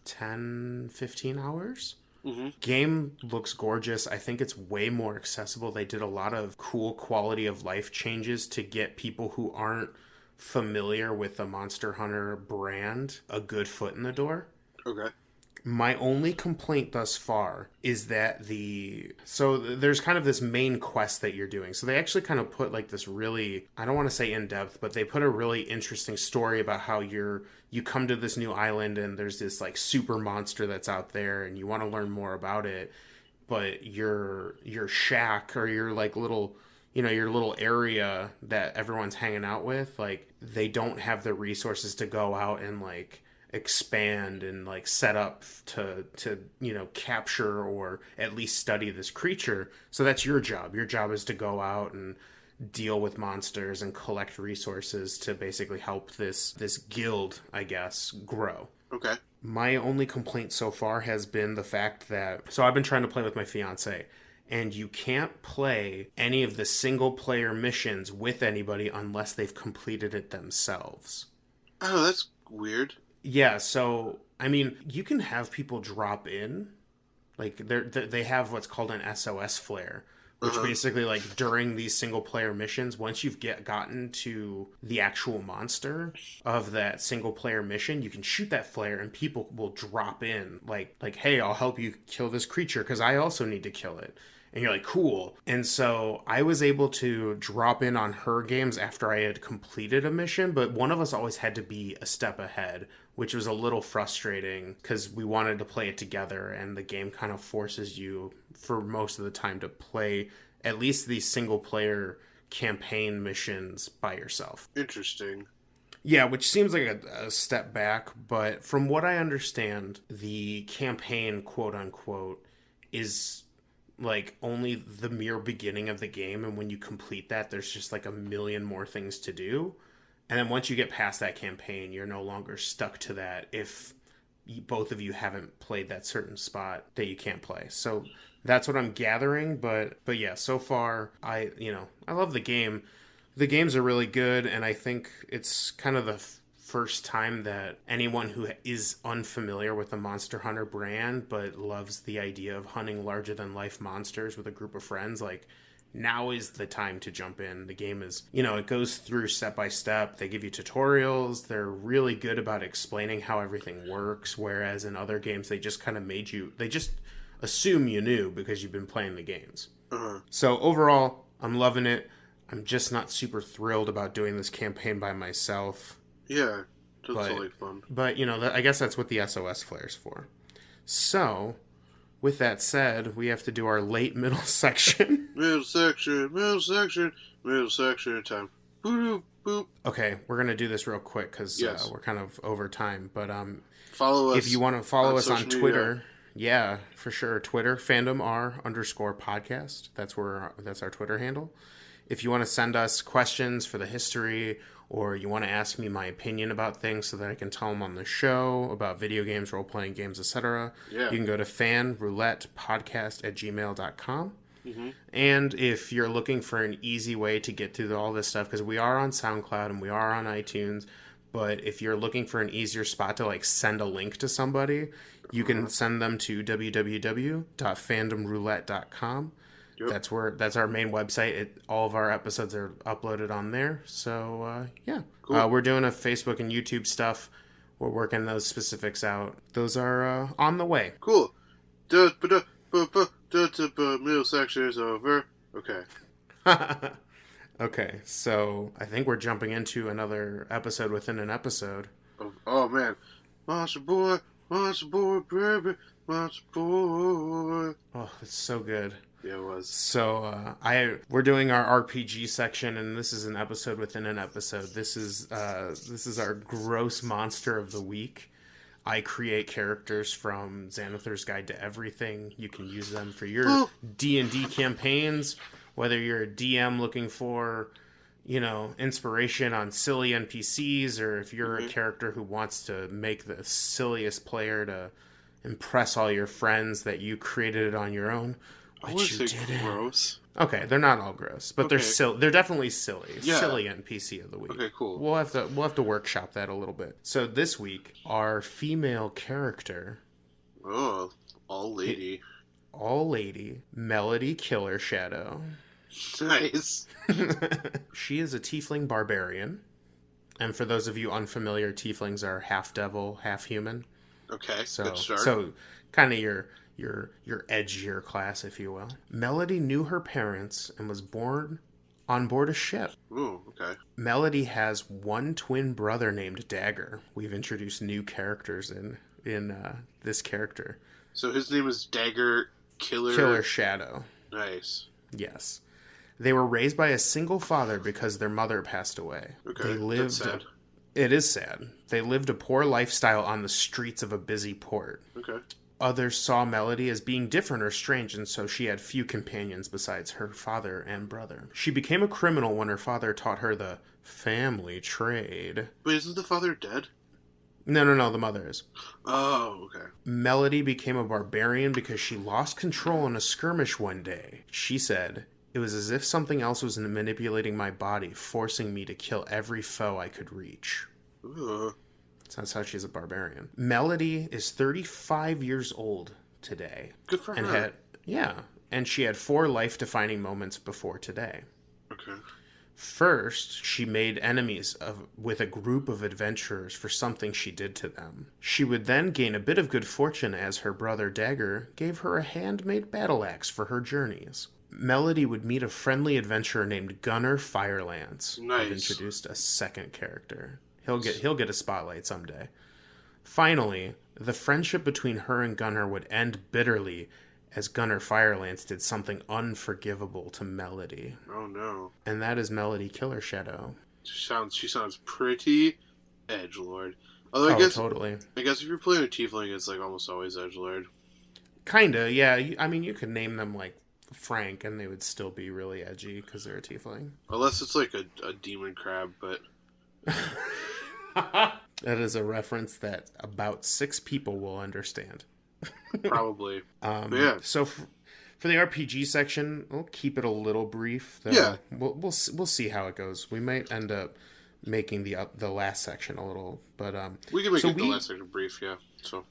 10, 15 hours. Mm-hmm. Game looks gorgeous. I think it's way more accessible. They did a lot of cool quality of life changes to get people who aren't familiar with the Monster Hunter brand a good foot in the door. Okay. My only complaint thus far is that so there's kind of this main quest that you're doing. So they actually kind of put like this really, I don't want to say in depth, but they put a really interesting story about how you come to this new island, and there's this like super monster that's out there, and you want to learn more about it, but your shack, or your like little, your little area that everyone's hanging out with, like, they don't have the resources to go out and like expand and like set up to capture or at least study this creature. So that's your job. Your job is to go out and deal with monsters and collect resources to basically help this guild, I guess, grow. Okay. My only complaint so far has been the fact that, so I've been trying to play with my fiance, and you can't play any of the single player missions with anybody unless they've completed it themselves. Oh, that's weird. Yeah, so I mean, you can have people drop in, like they have what's called an SOS Flare, which basically, like, during these single player missions, once you've gotten to the actual monster of that single player mission, you can shoot that flare and people will drop in, like hey, I'll help you kill this creature because I also need to kill it. And you're like, cool. And so I was able to drop in on her games after I had completed a mission, but one of us always had to be a step ahead, which was a little frustrating because we wanted to play it together, and the game kind of forces you for most of the time to play at least these single player campaign missions by yourself. Interesting. Yeah, which seems like a step back, but from what I understand, the campaign, quote unquote, is like only the mere beginning of the game, and when you complete that, there's just like a million more things to do. And then once you get past that campaign, you're no longer stuck to that if both of you haven't played that certain spot that you can't play. So that's what I'm gathering, but yeah, so far I love the game. The games are really good, and I think it's kind of the first time that anyone who is unfamiliar with the Monster Hunter brand but loves the idea of hunting larger than life monsters with a group of friends, like, now is the time to jump in. The game is, it goes through step by step. They give you tutorials. They're really good about explaining how everything works, whereas in other games they just kind of they just assume you knew because you've been playing the games. So overall, I'm loving it. I'm just not super thrilled about doing this campaign by myself. Yeah, that's totally fun. But, I guess that's what the SOS Flare's for. So, with that said, we have to do our late middle section. Middle section time. Boop, boop. Okay, we're going to do this real quick because we're kind of over time. But follow us if you want to follow us on Twitter... Media. Yeah, for sure. Twitter, fandomr_podcast. That's our Twitter handle. If you want to send us questions for the history, or you want to ask me my opinion about things so that I can tell them on the show about video games, role-playing games, etc., you can go to fanroulettepodcast@gmail.com. Mm-hmm. And if you're looking for an easy way to get through all this stuff, because we are on SoundCloud and we are on iTunes, but if you're looking for an easier spot to send a link to somebody, you can send them to www.fandomroulette.com. Yep. That's our main website. All of our episodes are uploaded on there. So, cool. We're doing a Facebook and YouTube stuff. We're working those specifics out. Those are on the way. Cool. Middle section is over. Okay. Okay, so I think we're jumping into another episode within an episode. Oh man. Monster boy, baby, monster boy. Oh, it's so good. Yeah, it was. So we're doing our RPG section, and this is an episode within an episode. This is our gross monster of the week. I create characters from Xanathar's Guide to Everything. You can use them for your D&D campaigns, whether you're a DM looking for, inspiration on silly NPCs, or if you're a character who wants to make the silliest player to impress all your friends that you created it on your own. Which you didn't. Gross. Okay, they're not all gross, but they're definitely silly. Yeah. Silly NPC of the week. Okay, cool. We'll have to workshop that a little bit. So this week, our female character. Oh, all lady, Melody Killer Shadow. Nice. She is a tiefling barbarian, and for those of you unfamiliar, tieflings are half devil, half human. Okay, so good start. So kind of your edgier class, if you will. Melody knew her parents and was born on board a ship. Ooh, okay. Melody has one twin brother named Dagger. We've introduced new characters in this character. So his name is Dagger Killer Shadow. Nice. Yes. They were raised by a single father because their mother passed away. Okay, that's sad. It is sad. They lived a poor lifestyle on the streets of a busy port. Okay. Others saw Melody as being different or strange, and so she had few companions besides her father and brother. She became a criminal when her father taught her the family trade. Wait, isn't the father dead? No, the mother is. Oh, okay. Melody became a barbarian because she lost control in a skirmish one day. She said, "It was as if something else was manipulating my body, forcing me to kill every foe I could reach." Ugh. That's how she's a barbarian. Melody is 35 years old today. Good for her. And she had 4 life-defining moments before today. Okay. First, she made enemies with a group of adventurers for something she did to them. She would then gain a bit of good fortune as her brother Dagger gave her a handmade battle axe for her journeys. Melody would meet a friendly adventurer named Gunnar Firelance. Nice. I've introduced a second character. He'll get a spotlight someday. Finally, the friendship between her and Gunnar would end bitterly as Gunner Firelance did something unforgivable to Melody. Oh no. And that is Melody Killer Shadow. She sounds pretty edgelord. Although Totally. I guess if you're playing a tiefling, it's like almost always edgelord. Kinda, yeah. I mean, you could name them like Frank, and they would still be really edgy because they're a tiefling. Unless it's like a demon crab, but that is a reference that about 6 people will understand. Probably. Yeah. So for the RPG section, we'll keep it a little brief. Though. Yeah. We'll see how it goes. We might end up making the last section a little, but we can make the last section brief.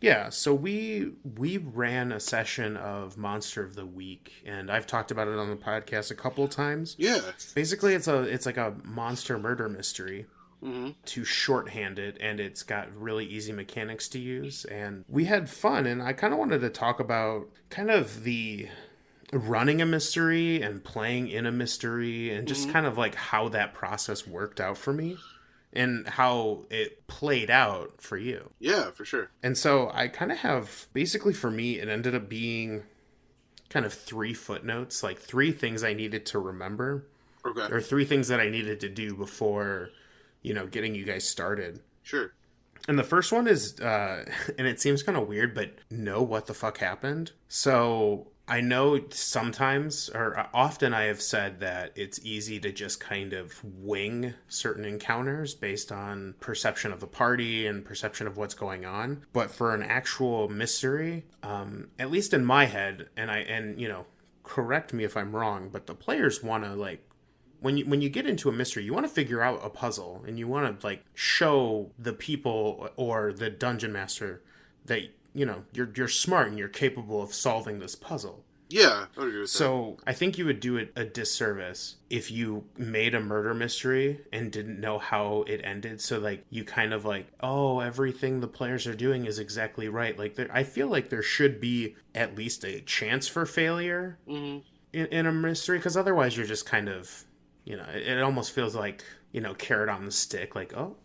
Yeah. So we ran a session of Monster of the Week, and I've talked about it on the podcast a couple of times. Yeah. Basically, it's like a monster murder mystery. Mm-hmm. To shorthand it, and it's got really easy mechanics to use, and we had fun. And I kind of wanted to talk about kind of the running a mystery and playing in a mystery, and just kind of like how that process worked out for me and how it played out for you. Yeah, for sure. And so I kind of have, basically for me, it ended up being kind of 3 footnotes, like 3 things I needed to remember. Okay. Or 3 things that I needed to do before, getting you guys started. Sure. And the first one is, and it seems kind of weird, but know what the fuck happened. So I know sometimes, or often I have said that it's easy to just kind of wing certain encounters based on perception of the party and perception of what's going on. But for an actual mystery, at least in my head, and correct me if I'm wrong, but the players want to like, when you get into a mystery, you want to figure out a puzzle, and you want to like show the people or the dungeon master that you're smart and you're capable of solving this puzzle. Yeah, I would agree with that. So I think you would do it a disservice if you made a murder mystery and didn't know how it ended. So like you kind of like, oh, everything the players are doing is exactly right. Like I feel like there should be at least a chance for failure in a mystery, because otherwise you're just kind of. It almost feels like, carrot on the stick. Like, oh,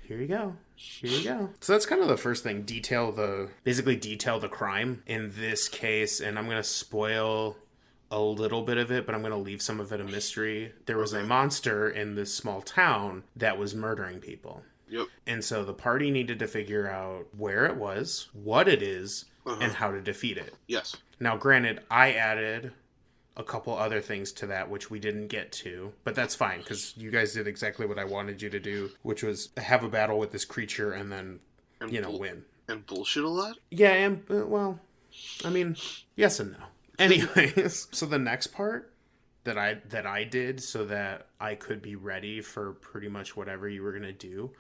here you go. Here you go. So that's kind of the first thing. Detail the crime in this case. And I'm going to spoil a little bit of it, but I'm going to leave some of it a mystery. There was a monster in this small town that was murdering people. Yep. And so the party needed to figure out where it was, what it is, and how to defeat it. Yes. Now, granted, I added a couple other things to that which we didn't get to, but that's fine because you guys did exactly what I wanted you to do, which was have a battle with this creature and then win and bullshit a lot. Yeah, and well, I mean, yes and no. Anyways, so the next part that I did so that I could be ready for pretty much whatever you were gonna do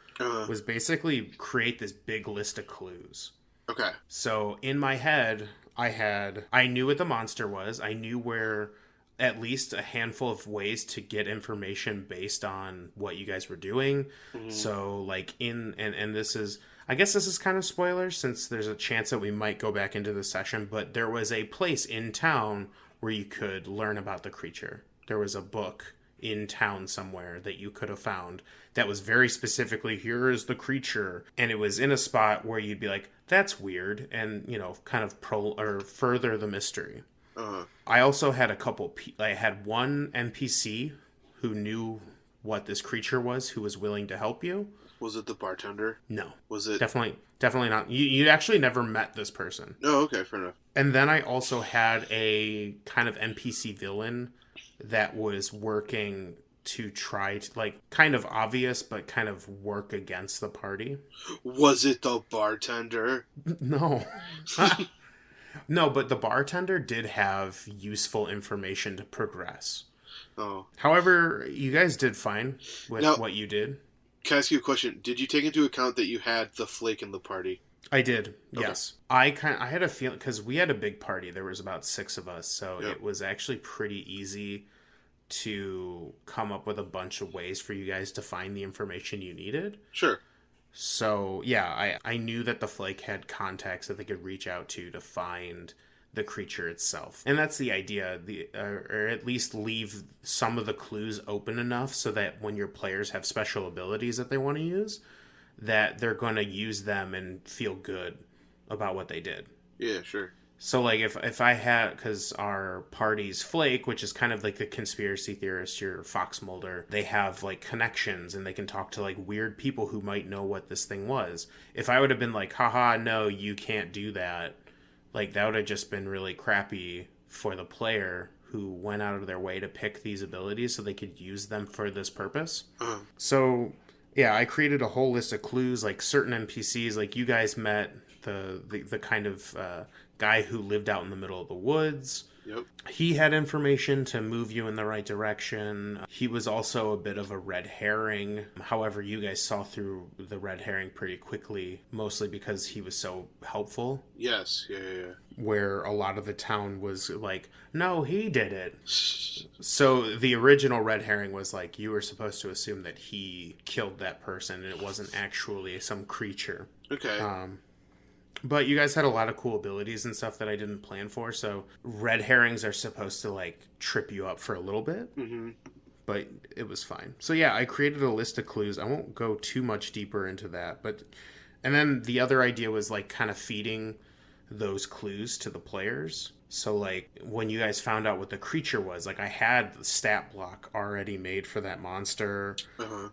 was basically create this big list of clues. Okay. So in my head, I knew what the monster was. I knew where at least a handful of ways to get information based on what you guys were doing. Mm-hmm. So like and this is, I guess this is kind of spoilers since there's a chance that we might go back into the session, but there was a place in town where you could learn about the creature. There was a book in town somewhere that you could have found that was very specifically, here is the creature, and it was in a spot where you'd be like, that's weird, and kind of further the mystery. I also had I had one NPC who knew what this creature was, who was willing to help you. Was it the bartender? No. Was it? Definitely not. You actually never met this person. Oh, okay, fair enough. And then I also had a kind of NPC villain that was working to try to, like, kind of obvious, but kind of work against the party. Was it the bartender? No. No, but the bartender did have useful information to progress. Oh. However, you guys did fine with what you did. Can I ask you a question? Did you take into account that you had the flake in the party? I did, yes. I had a feeling, because we had a big party. There was about 6 of us, so It was actually pretty easy to come up with a bunch of ways for you guys to find the information you needed. Sure. So, yeah, I knew that the flake had contacts that they could reach out to find the creature itself. And that's the idea, or at least leave some of the clues open enough so that when your players have special abilities that they want to use, that they're going to use them and feel good about what they did. Yeah, sure. So, like, if I had, because our party's Flake, which is kind of like the conspiracy theorist, your Fox Mulder, they have, like, connections and they can talk to, like, weird people who might know what this thing was. If I would have been like, haha, no, you can't do that, like, that would have just been really crappy for the player who went out of their way to pick these abilities so they could use them for this purpose. So, yeah, I created a whole list of clues, like certain NPCs, like you guys met the kind of guy who lived out in the middle of the woods. Yep. He had information to move you in the right direction. He was also a bit of a red herring. However, you guys saw through the red herring pretty quickly, mostly because he was so helpful. Yes, yeah. Where a lot of the town was like, no, he did it. So the original red herring was like, you were supposed to assume that he killed that person and it wasn't actually some creature. Okay. But you guys had a lot of cool abilities and stuff that I didn't plan for, so red herrings are supposed to, like, trip you up for a little bit. Mm-hmm. But it was fine. So yeah, I created a list of clues. I won't go too much deeper into that, but... And then the other idea was, like, kind of feeding those clues to the players. So, like, when you guys found out what the creature was, like, I had the stat block already made for that monster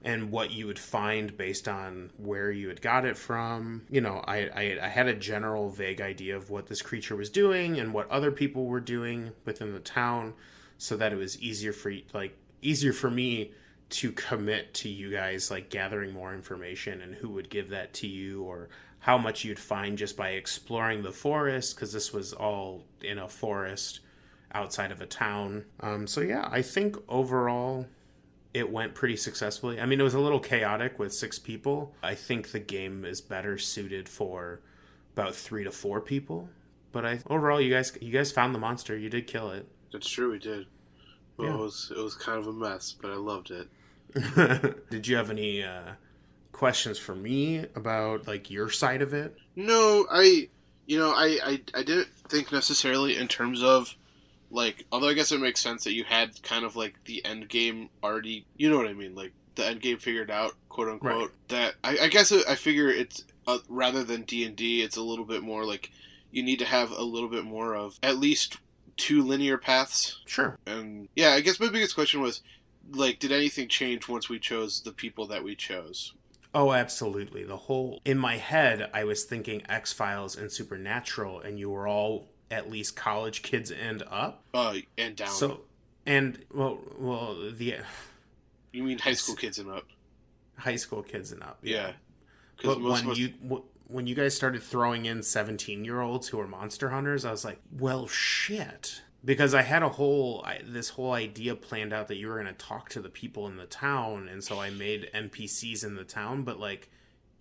and what you would find based on where you had got it from. You know, I had a general vague idea of what this creature was doing and what other people were doing within the town so that it was easier for me to commit to you guys, like, gathering more information and who would give that to you or how much you'd find just by exploring the forest, because this was all in a forest outside of a town. So yeah, I think overall it went pretty successfully. I mean, it was a little chaotic with 6 people. I think the game is better suited for about 3 to 4 people. But overall, you guys found the monster. You did kill it. That's true, we did. Well, Yeah. it was kind of a mess, but I loved it. Did you have any questions for me about, like, your side of it? No, I didn't think necessarily in terms of, like, although I guess it makes sense that you had kind of, like, the end game already, you know what I mean, like, the end game figured out, quote unquote. Right. That I guess I figure it's rather than D&D, it's a little bit more like you need to have a little bit more of at least 2 linear paths. Sure. And yeah, I guess my biggest question was, like, did anything change once we chose the people that we chose? Oh, absolutely. In my head, I was thinking X-Files and Supernatural, and you were all at least college kids and up. And down. So, and, You mean high school kids and up? High school kids and up, yeah. But when you guys started throwing in 17-year-olds who are monster hunters, I was like, well, shit. Because I had this whole idea planned out that you were going to talk to the people in the town, and so I made NPCs in the town, but, like,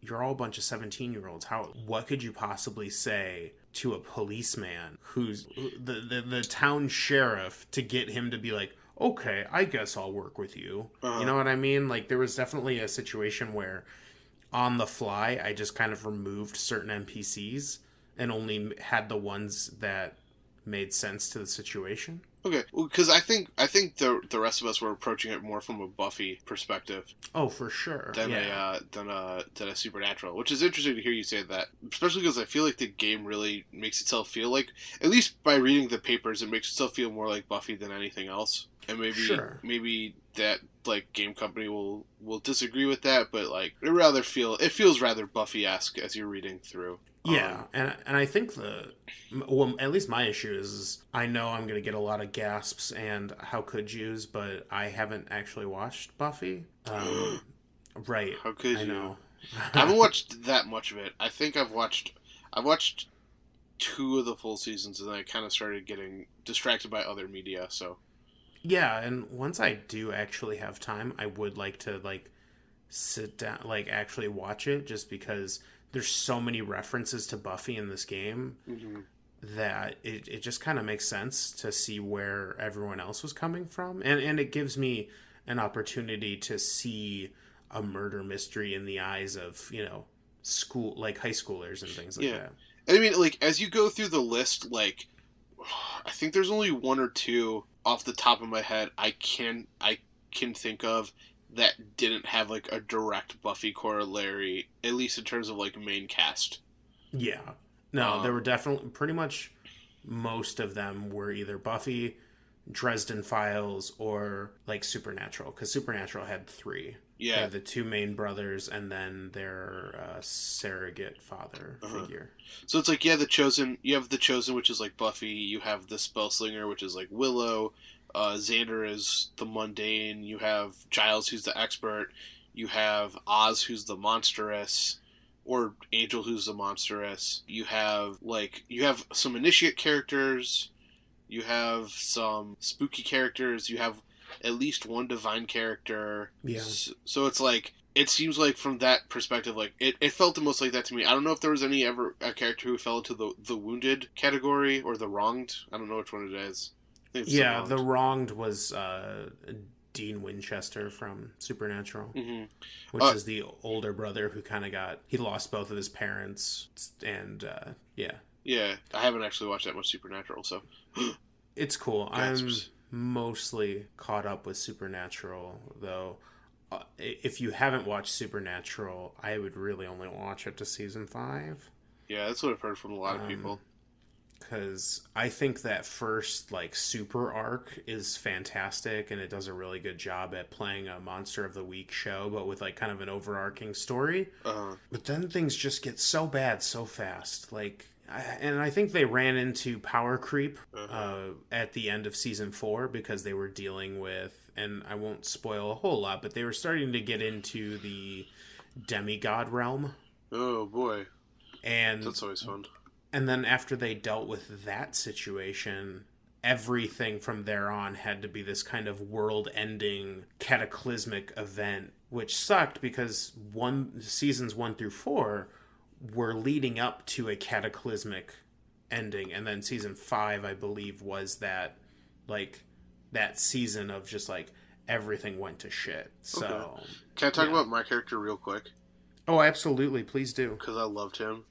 you're all a bunch of 17-year-olds. What could you possibly say to a policeman who's the town sheriff to get him to be like, okay, I guess I'll work with you. You know what I mean? Like, there was definitely a situation where on the fly, I just kind of removed certain NPCs and only had the ones that made sense to the situation. Okay, because I think the rest of us were approaching it more from a Buffy perspective. Oh, for sure. Than a Supernatural, which is interesting to hear you say that, especially because I feel like the game really makes itself feel like, at least by reading the papers, it makes itself feel more like Buffy than anything else. And maybe that, like, game company will disagree with that, but, like, it feels rather Buffy-esque as you're reading through. Yeah, and I think at least my issue is I know I'm going to get a lot of gasps and how could yous, but I haven't actually watched Buffy. Right. How could you? I know. I haven't watched that much of it. I think I watched 2 of the full seasons, and then I kind of started getting distracted by other media, so. Yeah, and once I do actually have time, I would like to, like, sit down, like, actually watch it, just because there's so many references to Buffy in this game that it just kind of makes sense to see where everyone else was coming from. And it gives me an opportunity to see a murder mystery in the eyes of, you know, high schoolers and things like that. And I mean, like, as you go through the list, like, I think there's only 1 or 2 off the top of my head I can think of that didn't have, like, a direct Buffy corollary, at least in terms of, like, main cast. Yeah. No, there were definitely pretty much most of them were either Buffy, Dresden Files, or like Supernatural, because Supernatural had 3. Yeah. They had the 2 main brothers and then their surrogate father figure. So it's like, you have the Chosen, which is like Buffy. You have the Spellslinger, which is like Willow. Xander is the mundane. You have Giles, who's the expert. You have Oz, who's the monstrous. Or Angel, who's the monstrous. You have some initiate characters. You have some spooky characters. You have at least one divine character. Yeah. So it's like, it seems like from that perspective, like, it felt the most like that to me. I don't know if there was a character who fell into the wounded category or the wronged. I don't know which one it is. I think it's the wronged was Dean Winchester from Supernatural, which is the older brother who kind of he lost both of his parents, and Yeah, I haven't actually watched that much Supernatural, so it's cool. I'm mostly caught up with Supernatural, though. If you haven't watched Supernatural, I would really only watch it to season 5. Yeah, that's what I've heard from a lot of people. Because I think that first, like, super arc is fantastic, and it does a really good job at playing a Monster of the Week show, but with, like, kind of an overarching story. But then things just get so bad so fast. Like, and I think they ran into power creep at the end of season 4, because they were dealing with, and I won't spoil a whole lot, but they were starting to get into the demigod realm. Oh, boy. And that's always fun. And then after they dealt with that situation, everything from there on had to be this kind of world-ending, cataclysmic event, which sucked because seasons 1 through 4 were leading up to a cataclysmic ending, and then season 5, I believe, was that season of just like everything went to shit. So, okay. Can I talk about my character real quick? Oh, absolutely, please do. Because I loved him.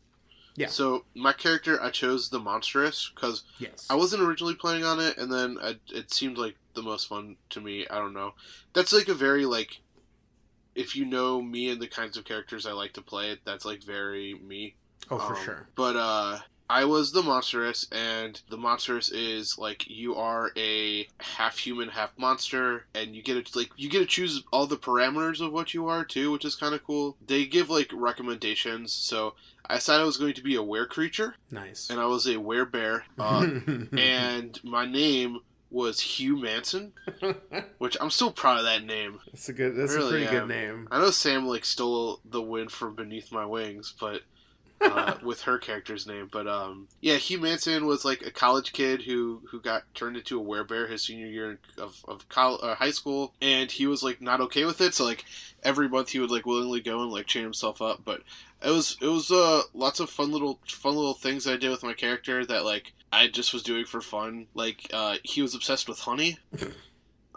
Yeah. So, my character, I chose the Monstrous, because I wasn't originally planning on it, and then it seemed like the most fun to me. I don't know. That's like a very, like, if you know me and the kinds of characters I like to play, that's like very me. Oh, for sure. But, I was the Monstrous, and the Monstrous is, like, you are a half human, half monster, and you get to choose all the parameters of what you are, too, which is kind of cool. They give, like, recommendations, so I decided I was going to be a were creature. Nice. And I was a were bear, and my name was Hugh Manson, which I'm still proud of that name. That's a pretty good name. I know Sam, like, stole the win from Beneath My Wings, but... with her character's name, but Hugh Manson was like a college kid who got turned into a werebear his senior year of high school, and he was like not okay with it. So like every month he would like willingly go and like chain himself up. But it was lots of fun little things that I did with my character that like I just was doing for fun. Like he was obsessed with honey.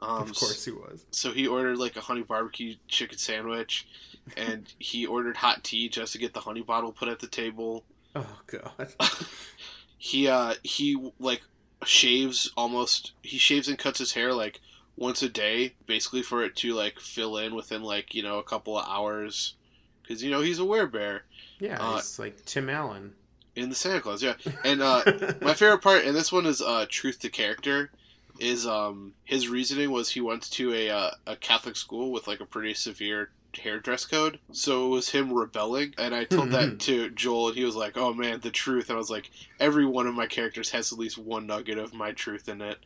Of course he was. So he ordered like a honey barbecue chicken sandwich. And he ordered hot tea just to get the honey bottle put at the table. Oh god. He like shaves and cuts his hair like once a day, basically for it to like fill in within like, you know, a couple of hours. Because, you know, he's a werebear. Yeah, he's like Tim Allen. In the Santa Claus, yeah. And my favorite part, and this one is truth to character, is his reasoning was he went to a Catholic school with like a pretty severe hair dress code, so it was him rebelling, and I told that to Joel, and he was like, oh man, the truth. And I was like, every one of my characters has at least one nugget of my truth in it.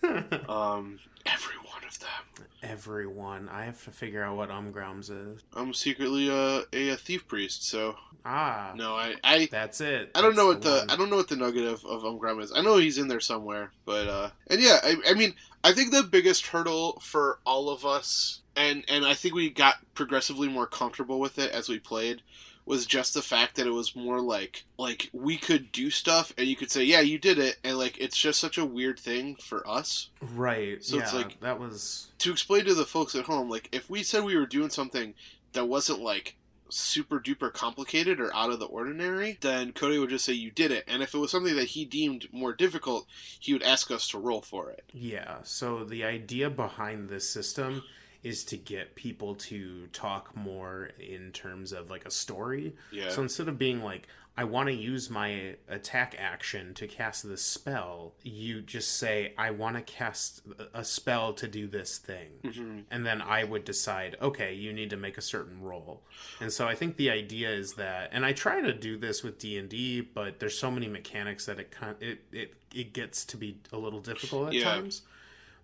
Every one of them. Everyone. I have to figure out what Umgrams is. I'm secretly a thief priest, so no, I that's it. I don't know what the nugget of Umgram is. I know he's in there somewhere, but and yeah, I mean, I think the biggest hurdle for all of us, and I think we got progressively more comfortable with it as we played, was just the fact that it was more like we could do stuff and you could say, yeah, you did it, and like it's just such a weird thing for us. Right. So it's like, that was to explain to the folks at home, like if we said we were doing something that wasn't like super duper complicated or out of the ordinary, then Cody would just say you did it, and if it was something that he deemed more difficult, he would ask us to roll for it. Yeah, so the idea behind this system is to get people to talk more in terms of like a story. Yeah. So instead of being like, I want to use my attack action to cast this spell, you just say, I want to cast a spell to do this thing. Mm-hmm. And then I would decide, okay, you need to make a certain roll. And so I think the idea is that, and I try to do this with D&D, but there's so many mechanics that it gets to be a little difficult at times.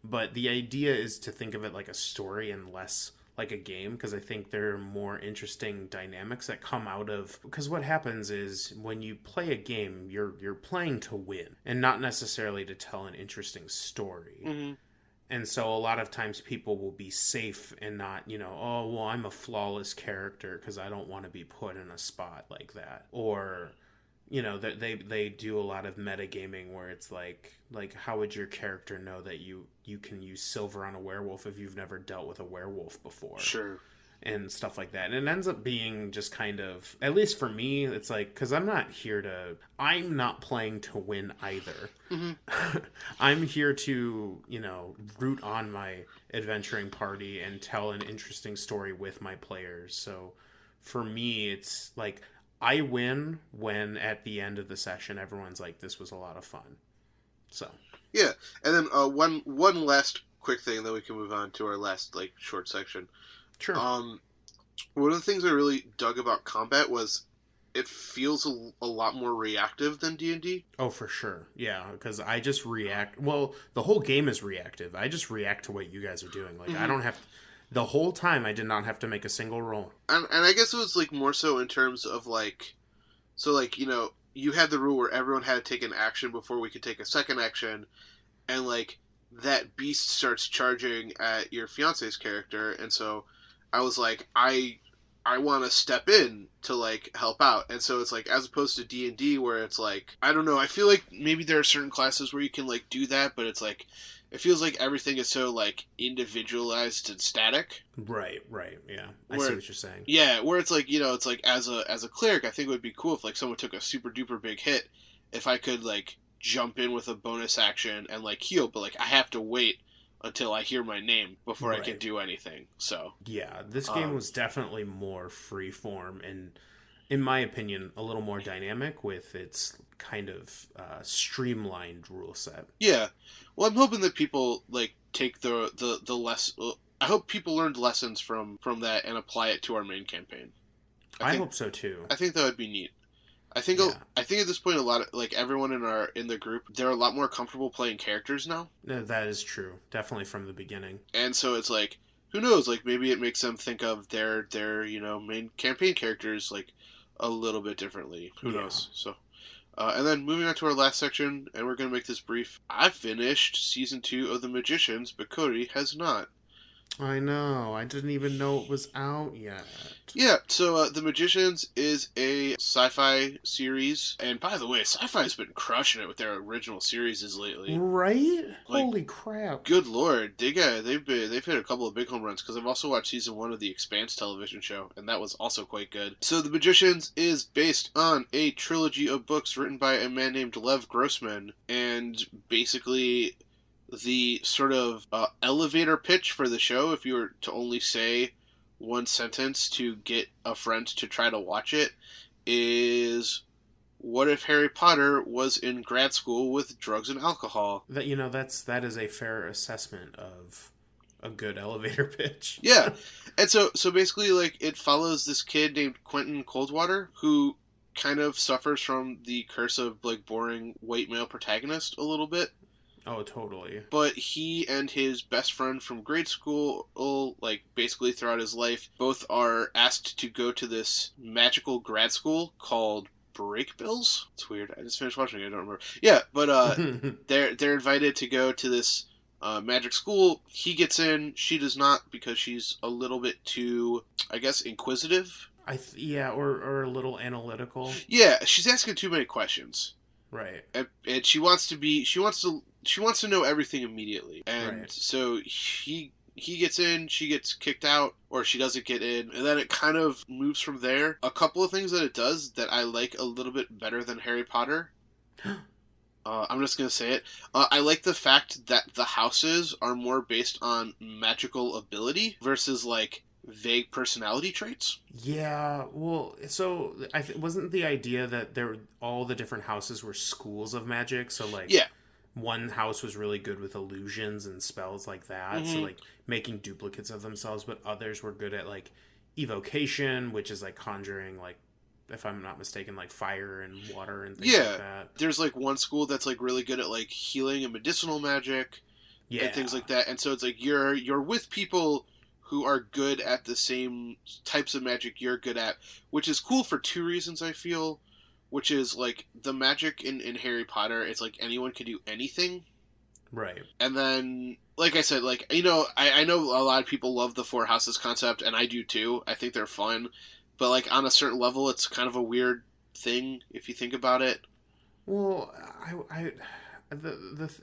But the idea is to think of it like a story and less like a game, because I think there are more interesting dynamics that come out of, because what happens is when you play a game, you're playing to win and not necessarily to tell an interesting story. Mm-hmm. And so a lot of times people will be safe and not, oh, well, I'm a flawless character because I don't want to be put in a spot like that. Or, they do a lot of metagaming where it's like how would your character know that you can use silver on a werewolf if you've never dealt with a werewolf before? Sure. And stuff like that. And it ends up being just kind of, at least for me, it's like, because I'm not playing to win either. Mm-hmm. I'm here to, root on my adventuring party and tell an interesting story with my players. So for me, it's like, I win when at the end of the session, everyone's like, this was a lot of fun. So. Yeah. And then one last quick thing, then we can move on to our last short section. Sure. One of the things I really dug about combat was it feels a lot more reactive than D&D. Oh, for sure. Yeah, because I just react. Well, the whole game is reactive. I just react to what you guys are doing. Like, mm-hmm. I don't have... The whole time, I did not have to make a single roll. And I guess it was, more so in terms of, you had the rule where everyone had to take an action before we could take a second action, and, that beast starts charging at your fiance's character, and so I was like, I want to step in to, help out. And so it's, as opposed to D&D, where it's, I don't know, I feel like maybe there are certain classes where you can, do that, but it's, it feels like everything is so, individualized and static. Right, yeah. I see what you're saying. Yeah, where it's it's as a cleric, I think it would be cool if, someone took a super duper big hit, if I could, jump in with a bonus action and, heal, but, I have to wait until I hear my name before I can do anything, so. Yeah, this game was definitely more freeform and, in my opinion, a little more dynamic with its kind of streamlined rule set. Yeah. Well, I'm hoping that people, take the less... I hope people learned lessons from that and apply it to our main campaign. I hope so, too. I think that would be neat. I think at this point, a lot of everyone in the group, they're a lot more comfortable playing characters now. No, that is true, definitely from the beginning. And so it's who knows? Maybe it makes them think of their main campaign characters a little bit differently. Who knows? So, and then moving on to our last section, and we're gonna make this brief. I finished season 2 of The Magicians, but Cody has not. I know. I didn't even know it was out yet. Yeah, so The Magicians is a sci-fi series. And by the way, sci-fi's been crushing it with their original series lately. Right? Holy crap. Good lord. They've hit a couple of big home runs, because I've also watched season 1 of The Expanse television show, and that was also quite good. So The Magicians is based on a trilogy of books written by a man named Lev Grossman, and basically... the sort of elevator pitch for the show, if you were to only say one sentence to get a friend to try to watch it, is what if Harry Potter was in grad school with drugs and alcohol? That is a fair assessment of a good elevator pitch. Yeah. And so basically, it follows this kid named Quentin Coldwater, who kind of suffers from the curse of, boring white male protagonist a little bit. Oh, totally. But he and his best friend from grade school, basically throughout his life, both are asked to go to this magical grad school called Breakbills. It's weird. I just finished watching it. I don't remember. Yeah, but they're invited to go to this magic school. He gets in. She does not, because she's a little bit too, I guess, inquisitive. Or a little analytical. Yeah, she's asking too many questions. Right. And she wants to know everything immediately. And so he gets in, she gets kicked out, or she doesn't get in, and then it kind of moves from there. A couple of things that it does that I like a little bit better than Harry Potter. I'm just gonna say it. I like the fact that the houses are more based on magical ability versus like vague personality traits. Yeah, well, so wasn't the idea that all the different houses were schools of magic? So like Yeah. one house was really good with illusions and spells like that, so Hmm. like making duplicates of themselves, but others were good at like evocation, which is like conjuring, like if I'm not mistaken, like fire and water and things like Yeah. that. There's like one school that's like really good at like healing and medicinal magic and Yeah. things like that. And so it's like you're with people who are good at the same types of magic you're good at, which is cool for two reasons I feel. Which is like the magic in Harry Potter, it's like anyone can do anything. Right. And then like I said, like I know a lot of people love the Four Houses concept, and I do too. I think they're fun. But like on a certain level it's kind of a weird thing if you think about it. Well,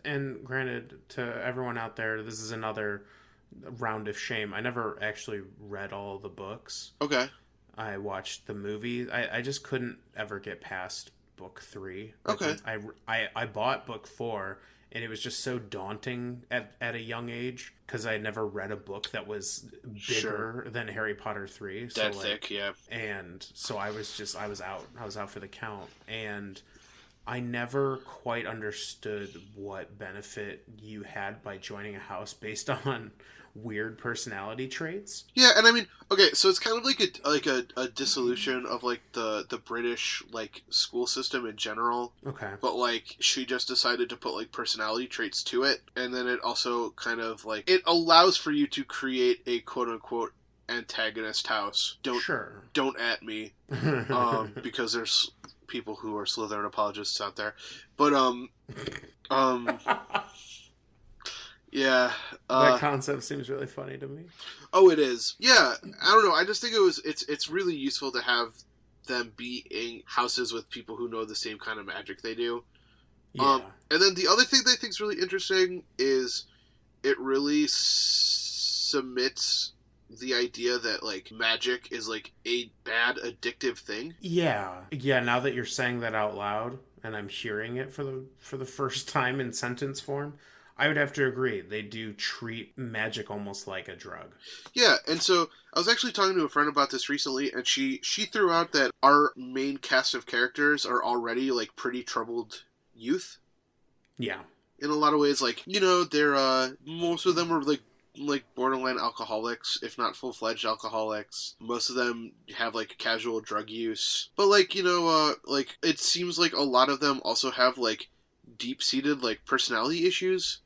and granted to everyone out there, this is another round of shame. I never actually read all the books. Okay. I watched the movie. I just couldn't ever get past book 3. Like Okay. I bought book 4, and it was just so daunting at a young age because I had never read a book that was bigger than Harry Potter 3. So That like, thick, yeah. and so I was out. I was out for the count, and I never quite understood what benefit you had by joining a house based on weird personality traits. Yeah, and I mean, okay, so it's kind of like a dissolution of like the British like school system in general. Okay. But like she just decided to put like personality traits to it, and then it also kind of like it allows for you to create a quote unquote antagonist house. Don't at me, because there's people who are Slytherin apologists out there, but um. Yeah, that concept seems really funny to me. Oh, it is. Yeah, I don't know. I just think it's really useful to have them be in houses with people who know the same kind of magic they do. Yeah. And then the other thing that I think is really interesting is it really submits the idea that like magic is like a bad addictive thing. Yeah. Yeah, now that you're saying that out loud and I'm hearing it for the first time in sentence form, I would have to agree. They do treat magic almost like a drug. Yeah, and so I was actually talking to a friend about this recently, and she threw out that our main cast of characters are already like pretty troubled youth. Yeah. In a lot of ways, like they're most of them are like borderline alcoholics, if not full-fledged alcoholics. Most of them have like casual drug use, but like like it seems like a lot of them also have like deep-seated like personality issues,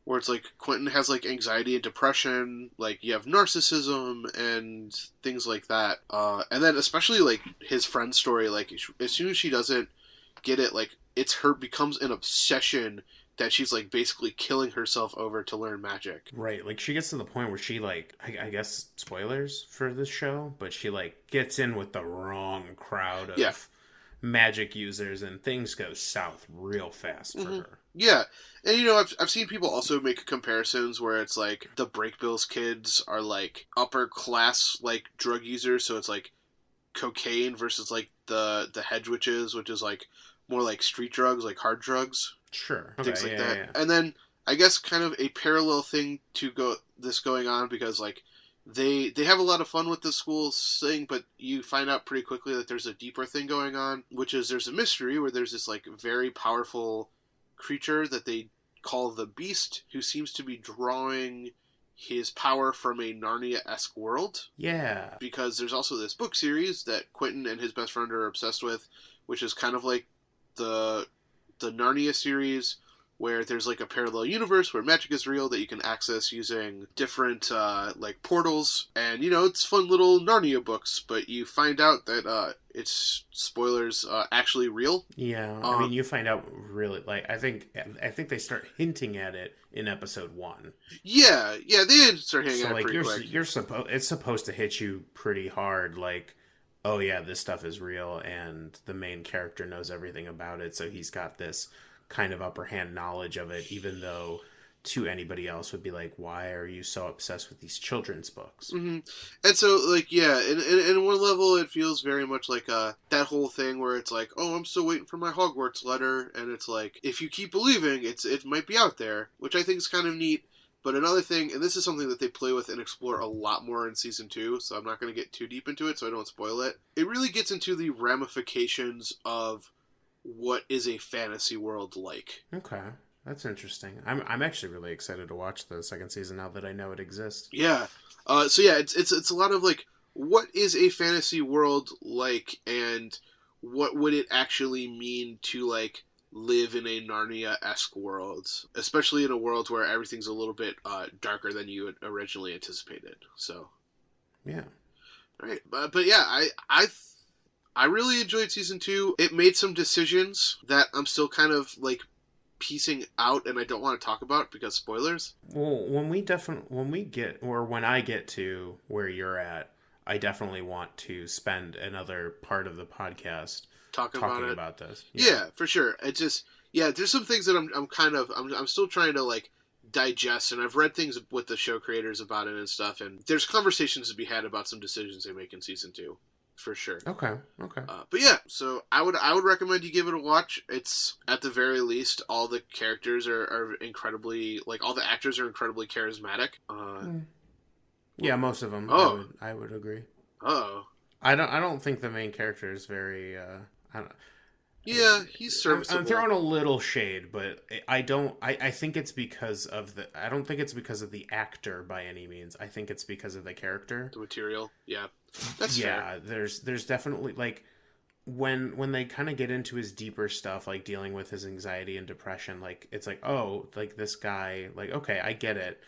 where it's like Quentin has like anxiety and depression, like you have narcissism and things like that, and then especially like his friend's story, like as soon as she doesn't get it, like becomes an obsession that she's like basically killing herself over to learn magic. Right, like she gets to the point where she like I guess spoilers for this show, but she like gets in with the wrong crowd of magic users, and things go south real fast for her. Yeah, and I've seen people also make comparisons where it's like the Breakbills kids are like upper class like drug users, so it's like cocaine versus like the hedge witches, which is like more like street drugs, like hard drugs. Sure. Things like that. Yeah. And then I guess kind of a parallel thing to going on, because like they have a lot of fun with the school thing, but you find out pretty quickly that there's a deeper thing going on, which is there's a mystery where there's this like very powerful creature that they call the Beast, who seems to be drawing his power from a Narnia-esque world. Yeah. Because there's also this book series that Quentin and his best friend are obsessed with, which is kind of like the Narnia series, where there's like a parallel universe where magic is real that you can access using different like portals, and it's fun little Narnia books, but you find out that it's spoilers actually real. Yeah, I mean you find out really like I think they start hinting at it in episode 1. Yeah, they did start hinting at it like pretty quick. It's supposed to hit you pretty hard, like, oh yeah, this stuff is real, and the main character knows everything about it, so he's got this kind of upper hand knowledge of it, even though to anybody else would be like, why are you so obsessed with these children's books? Mm-hmm. And so, like, yeah, in one level, it feels very much like that whole thing where it's like, oh, I'm still waiting for my Hogwarts letter, and it's like, if you keep believing, it might be out there, which I think is kind of neat. But another thing, and this is something that they play with and explore a lot more in Season 2, so I'm not going to get too deep into it so I don't spoil it. It really gets into the ramifications of what is a fantasy world like. Okay. That's interesting. I'm actually really excited to watch the second season now that I know it exists. Yeah. So yeah, it's a lot of like, what is a fantasy world like, and what would it actually mean to like live in a Narnia-esque world, especially in a world where everything's a little bit darker than you had originally anticipated. So yeah. All right, but yeah, I really enjoyed Season 2. It made some decisions that I'm still kind of like piecing out, and I don't want to talk about because spoilers. Well, when I get to where you're at, I definitely want to spend another part of the podcast talking about this. Yeah, for sure. It just, yeah, there's some things that I'm still trying to like digest, and I've read things with the show creators about it and stuff, and there's conversations to be had about some decisions they make in Season 2. For sure. Okay. But yeah, so I would recommend you give it a watch. It's, at the very least, all the characters are incredibly, like, all the actors are incredibly charismatic. Yeah, most of them. Oh. I would agree. Oh. I don't think the main character is very. Yeah, he's serviceable. I'm throwing a little shade, but I think it's because of the. I don't think it's because of the actor by any means. I think it's because of the character. The material. Yeah. That's fair. There's definitely like when they kind of get into his deeper stuff, like dealing with his anxiety and depression, like it's like, oh, like this guy, like, okay, I get it.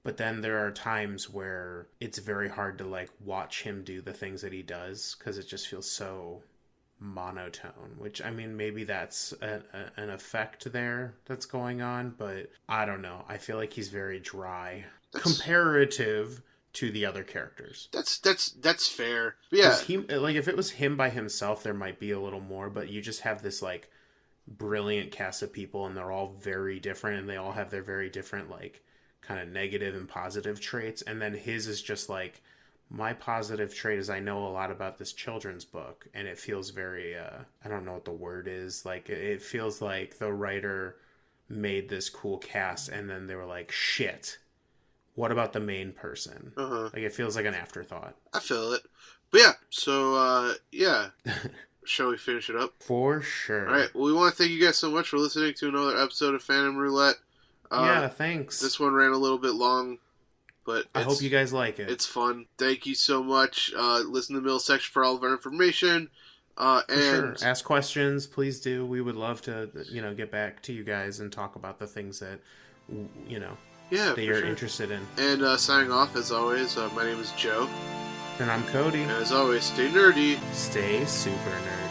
But then there are times where it's very hard to like watch him do the things that he does because it just feels so monotone, which, I mean, maybe that's an effect there that's going on, but I don't know. I feel like he's very dry comparative to the other characters. That's fair. But yeah. Like, if it was him by himself, there might be a little more, but you just have this, like, brilliant cast of people, and they're all very different, and they all have their very different, like, kind of negative and positive traits, and then his is just, like, my positive trait is I know a lot about this children's book, and it feels very, I don't know what the word is, like, it feels like the writer made this cool cast, and then they were like, shit, what about the main person? Uh-huh. Like, it feels like an afterthought. I feel it. But yeah, so, yeah. Shall we finish it up? For sure. All right, well, we want to thank you guys so much for listening to another episode of Phantom Roulette. Yeah, thanks. This one ran a little bit long, but I hope you guys like it. It's fun. Thank you so much. Listen to the middle section for all of our information. For sure. Ask questions, please do. We would love to, get back to you guys and talk about the things that, that you're interested in. And signing off, as always, my name is Joe. And I'm Cody. And as always, stay nerdy. Stay super nerdy.